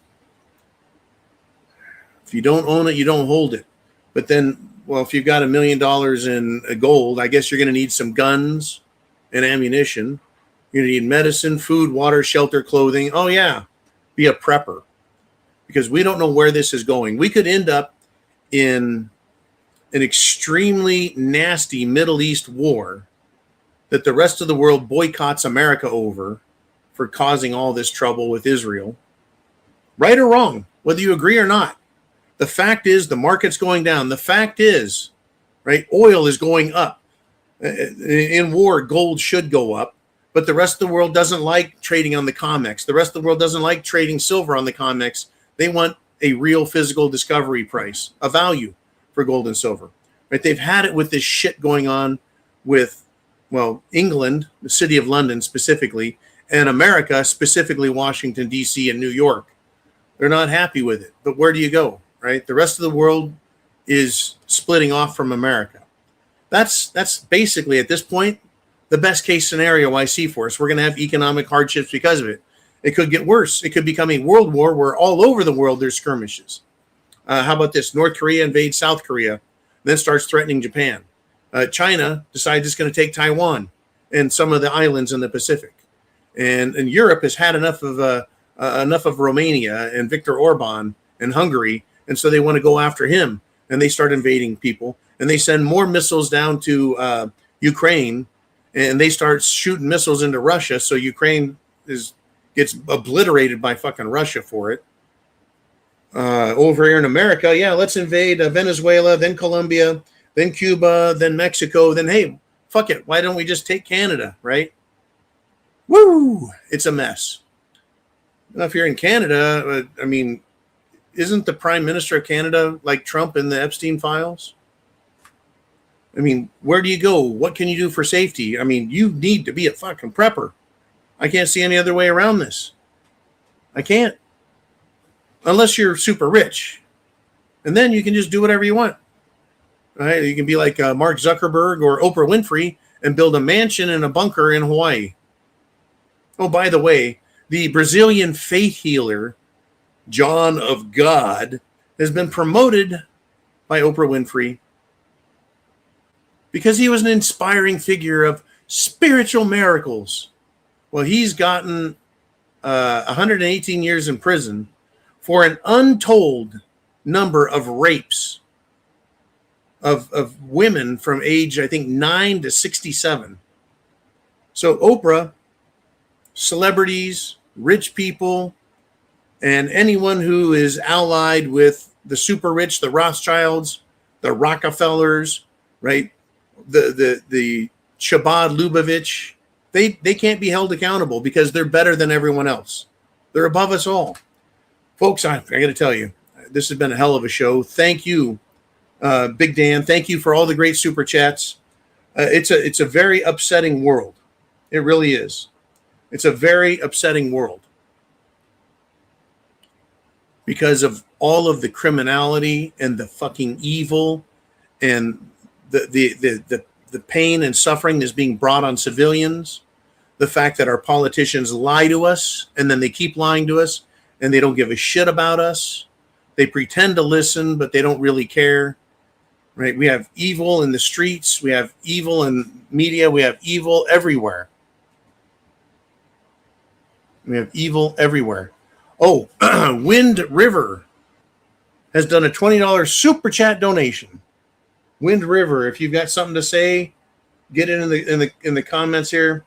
If you don't own it, you don't hold it. But then, well, if you've got $1 million in gold, I guess you're going to need some guns and ammunition. You're going to need medicine, food, water, shelter, clothing. Oh, yeah. Be a prepper. Because we don't know where this is going. We could end up in an extremely nasty Middle East war that the rest of the world boycotts America over for causing all this trouble with Israel. Right or wrong, whether you agree or not. The fact is the market's going down. The fact is, right, oil is going up. In war, gold should go up, but the rest of the world doesn't like trading on the COMEX. The rest of the world doesn't like trading silver on the COMEX. They want a real physical discovery price, a value for gold and silver. Right? They've had it with this shit going on with, well, England, the city of London specifically, and America, specifically Washington, D.C. and New York. They're not happy with it. But where do you go? Right? The rest of the world is splitting off from America. That's basically, at this point, the best case scenario I see for us. We're going to have economic hardships because of it. It could get worse. It could become a world war where all over the world there's skirmishes. How about this? North Korea invades South Korea, then starts threatening Japan. China decides it's going to take Taiwan and some of the islands in the Pacific. And Europe has had enough of Romania and Viktor Orban and Hungary, and so they want to go after him, and they start invading people, and they send more missiles down to Ukraine, and they start shooting missiles into Russia, so Ukraine gets obliterated by fucking Russia for it. Over here in America, yeah, let's invade Venezuela, then Colombia, then Cuba, then Mexico, then, hey, fuck it, why don't we just take Canada, right? Woo! It's a mess. Now, if you're in Canada, I mean, isn't the Prime Minister of Canada like Trump in the Epstein files? I mean, where do you go? What can you do for safety? I mean, you need to be a fucking prepper. I can't see any other way around this. I can't. Unless you're super rich. And then you can just do whatever you want. Right? You can be like Mark Zuckerberg or Oprah Winfrey and build a mansion and a bunker in Hawaii. Oh, by the way, the Brazilian faith healer, John of God, has been promoted by Oprah Winfrey because he was an inspiring figure of spiritual miracles. Well, he's gotten 118 years in prison for an untold number of rapes of women from age, I think, 9 to 67. So Oprah, celebrities, rich people, and anyone who is allied with the super rich, the Rothschilds, the Rockefellers, right? The Chabad Lubavitch, they can't be held accountable because they're better than everyone else. They're above us all. Folks, I got to tell you, this has been a hell of a show. Thank you, Big Dan. Thank you for all the great super chats. It's a very upsetting world. It really is. It's a very upsetting world because of all of the criminality and the fucking evil and the pain and suffering that's being brought on civilians. The fact that our politicians lie to us and then they keep lying to us and they don't give a shit about us. They pretend to listen, but they don't really care. Right? We have evil in the streets. We have evil in media. We have evil everywhere. We have evil everywhere. Oh, Wind River has done a $20 super chat donation. Wind River, if you've got something to say, get it in the comments here.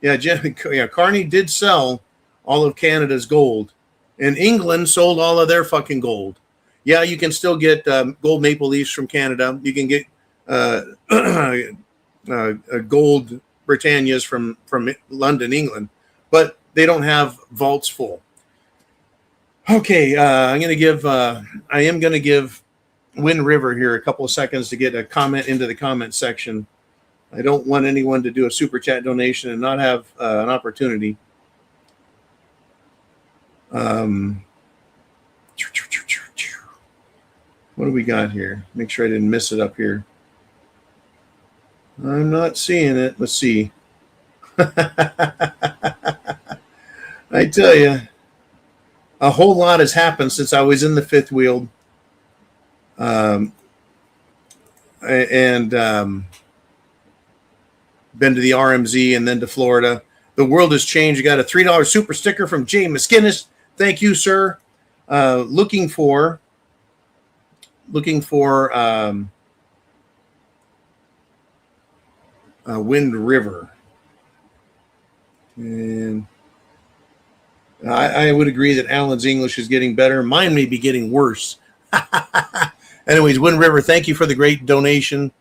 Yeah, Carney did sell all of Canada's gold, and England sold all of their fucking gold. Yeah, you can still get gold maple leafs from Canada. You can get gold Britannias from London, England, but they don't have vaults full. Okay, I am going to give Wind River here a couple of seconds to get a comment into the comment section. I don't want anyone to do a super chat donation and not have an opportunity. What do we got here? Make sure I didn't miss it up here. I'm not seeing it. Let's see. I tell you, a whole lot has happened since I was in the fifth wheel. Been to the RMZ and then to Florida. The world has changed. You got a $3 super sticker from Jay Miskinnis. Thank you, sir. Looking for Wind River. And I would agree that Alan's English is getting better. Mine may be getting worse. Anyways, Wind River, thank you for the great donation.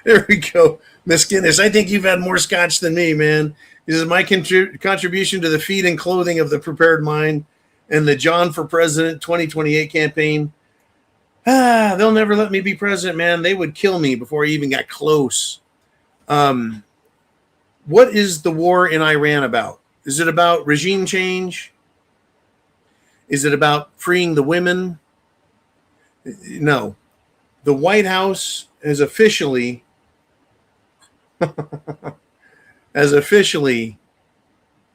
There we go. Miss Guinness, I think you've had more scotch than me, man. This is my contribution to the feed and clothing of the Prepared Mind and the John for President 2028 campaign. They'll never let me be president, man. They would kill me before I even got close. What is the war in Iran about? Is it about regime change? Is it about freeing the women? No. The White House has officially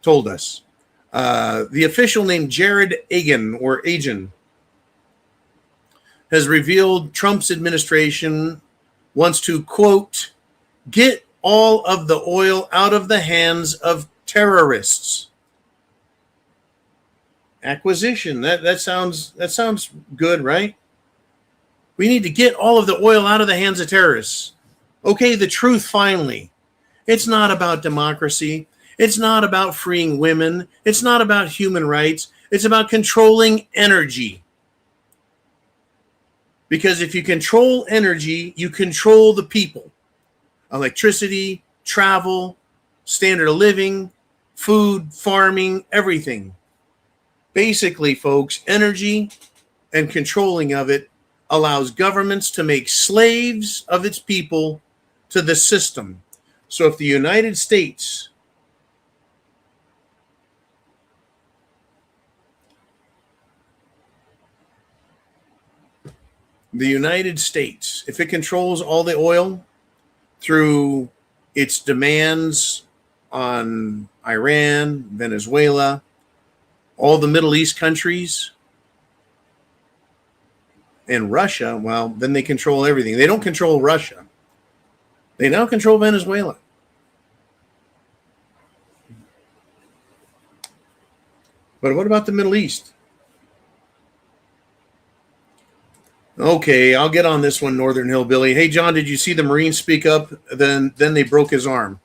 told us. The official named Jared Agin has revealed Trump's administration wants to, quote, get all of the oil out of the hands of terrorists. Acquisition. That sounds good, right? We need to get all of the oil out of the hands of terrorists. Okay, the truth finally. It's not about democracy. It's not about freeing women. It's not about human rights. It's about controlling energy. Because if you control energy, you control the people. Electricity, travel, standard of living, food, farming, everything. Basically, folks, energy and controlling of it allows governments to make slaves of its people to the system. So if the United States if it controls all the oil through its demands on Iran, Venezuela, all the Middle East countries, and Russia, well, then they control everything. They don't control Russia. They now control Venezuela. But what about the Middle East? Okay, I'll get on this one, Northern Hillbilly. Hey, John, did you see the Marine speak up? Then they broke his arm.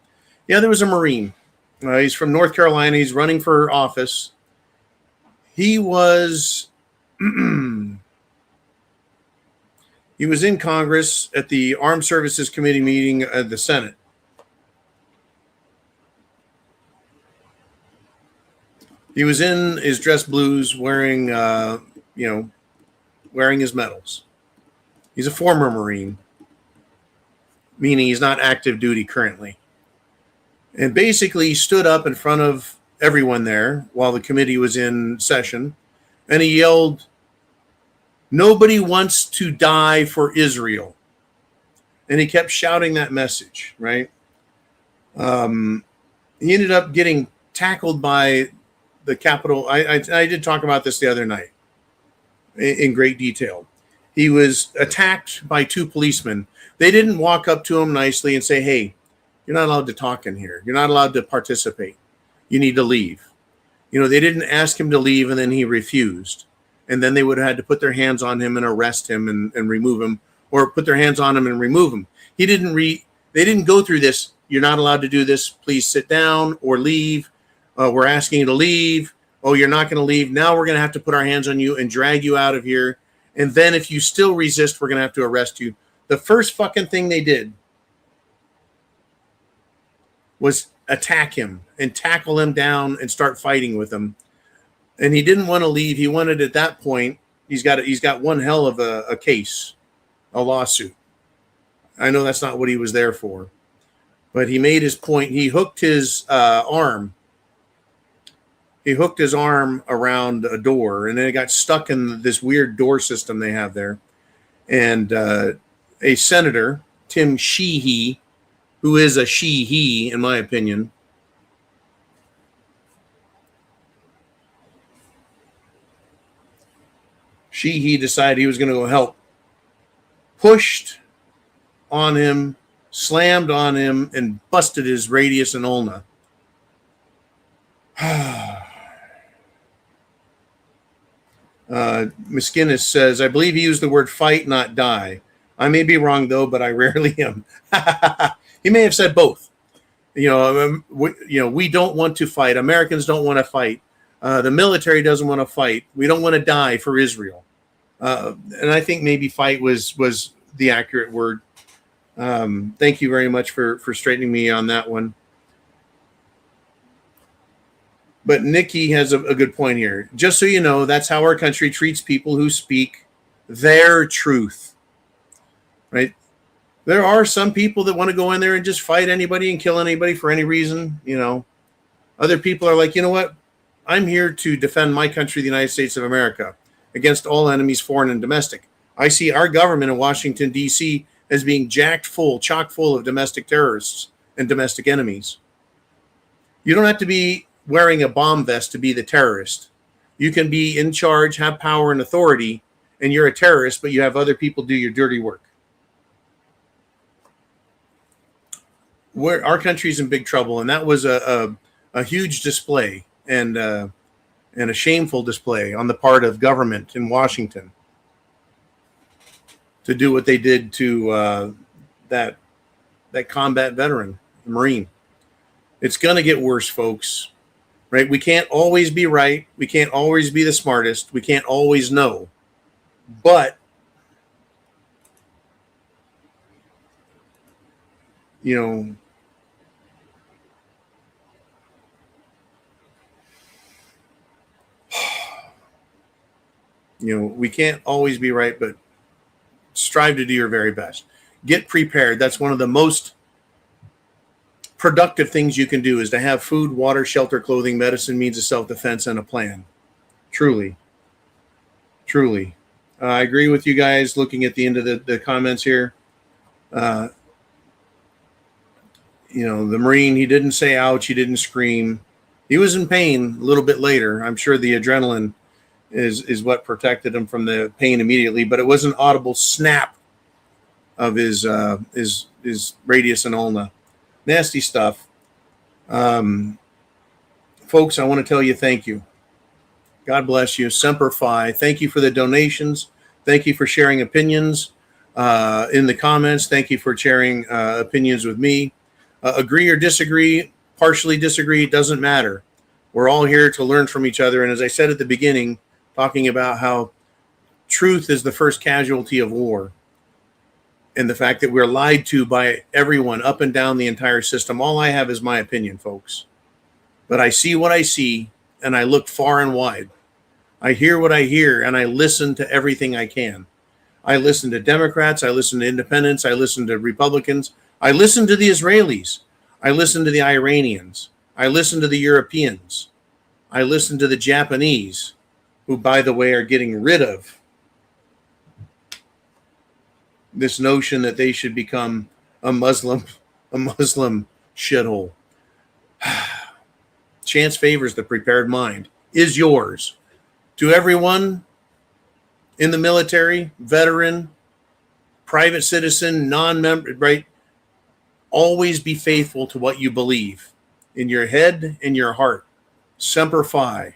Yeah, there was a Marine. He's from North Carolina. He's running for office. He was he was in Congress at the Armed Services Committee meeting at the Senate. He was in his dress blues, wearing his medals. He's a former Marine, meaning he's not active duty currently. And basically he stood up in front of everyone there while the committee was in session, and he yelled, "Nobody wants to die for Israel." And he kept shouting that message, right? He ended up getting tackled by the Capitol. I did talk about this the other night in great detail. He was attacked by two policemen. They didn't walk up to him nicely and say, "Hey, you're not allowed to talk in here. You're not allowed to participate. You need to leave." They didn't ask him to leave, and then he refused. And then they would have had to put their hands on him and arrest him and remove him, or put their hands on him and remove him. He didn't They didn't go through this. You're not allowed to do this. Please sit down or leave. We're asking you to leave. Oh, you're not going to leave. Now we're going to have to put our hands on you and drag you out of here. And then if you still resist, we're going to have to arrest you. The first fucking thing they did was attack him and tackle him down and start fighting with him. And he didn't want to leave. He wanted, at that point, he's got one hell of a case, a lawsuit. I know that's not what he was there for, but he made his point. He hooked his arm. He hooked his arm around a door, and then it got stuck in this weird door system they have there. And a senator, Tim Sheehy, who is a she-he, in my opinion, he decided he was going to go help, pushed on him, slammed on him, and busted his radius and ulna. Miskinnis says, I believe he used the word fight, not die. I may be wrong, though, but I rarely am. He may have said both. We don't want to fight. Americans don't want to fight. The military doesn't want to fight. We don't want to die for Israel. And I think maybe fight was the accurate word. Thank you very much for straightening me on that one. But Nikki has a good point here. Just so you know, that's how our country treats people who speak their truth. Right? There are some people that want to go in there and just fight anybody and kill anybody for any reason. Other people are like, you know what? I'm here to defend my country, the United States of America, against all enemies, foreign and domestic. I see our government in Washington, D.C. as being chock full of domestic terrorists and domestic enemies. You don't have to be wearing a bomb vest to be the terrorist. You can be in charge, have power and authority, and you're a terrorist, but you have other people do your dirty work. Our country's in big trouble, and that was a huge display and a shameful display on the part of government in Washington to do what they did to that combat veteran, the Marine. It's going to get worse, folks. Right? We can't always be right. We can't always be the smartest. We can't always know. But, we can't always be right, but strive to do your very best. Get prepared. That's one of the most productive things you can do, is to have food, water, shelter, clothing, medicine, means of self-defense, and a plan. Truly. I agree with you guys looking at the end of the comments here. The Marine, he didn't say ouch. He didn't scream. He was in pain a little bit later. I'm sure the adrenaline is what protected him from the pain immediately, but it was an audible snap of his radius and ulna. Nasty stuff. Folks, I want to tell you thank you. God bless you. Semper Fi. Thank you for the donations. Thank you for sharing opinions in the comments. Thank you for sharing opinions with me. Agree or disagree, partially disagree, doesn't matter. We're all here to learn from each other. And as I said at the beginning, talking about how truth is the first casualty of war. And the fact that we're lied to by everyone up and down the entire system. All I have is my opinion, folks. But I see what I see, and I look far and wide. I hear what I hear, and I listen to everything I can. I listen to Democrats. I listen to independents. I listen to Republicans. I listen to the Israelis. I listen to the Iranians. I listen to the Europeans. I listen to the Japanese, who, by the way, are getting rid of this notion that they should become a Muslim shithole. Chance favors the prepared mind. Is yours. To everyone in the military, veteran, private citizen, non-member, right? Always be faithful to what you believe in your head and your heart. Semper Fi.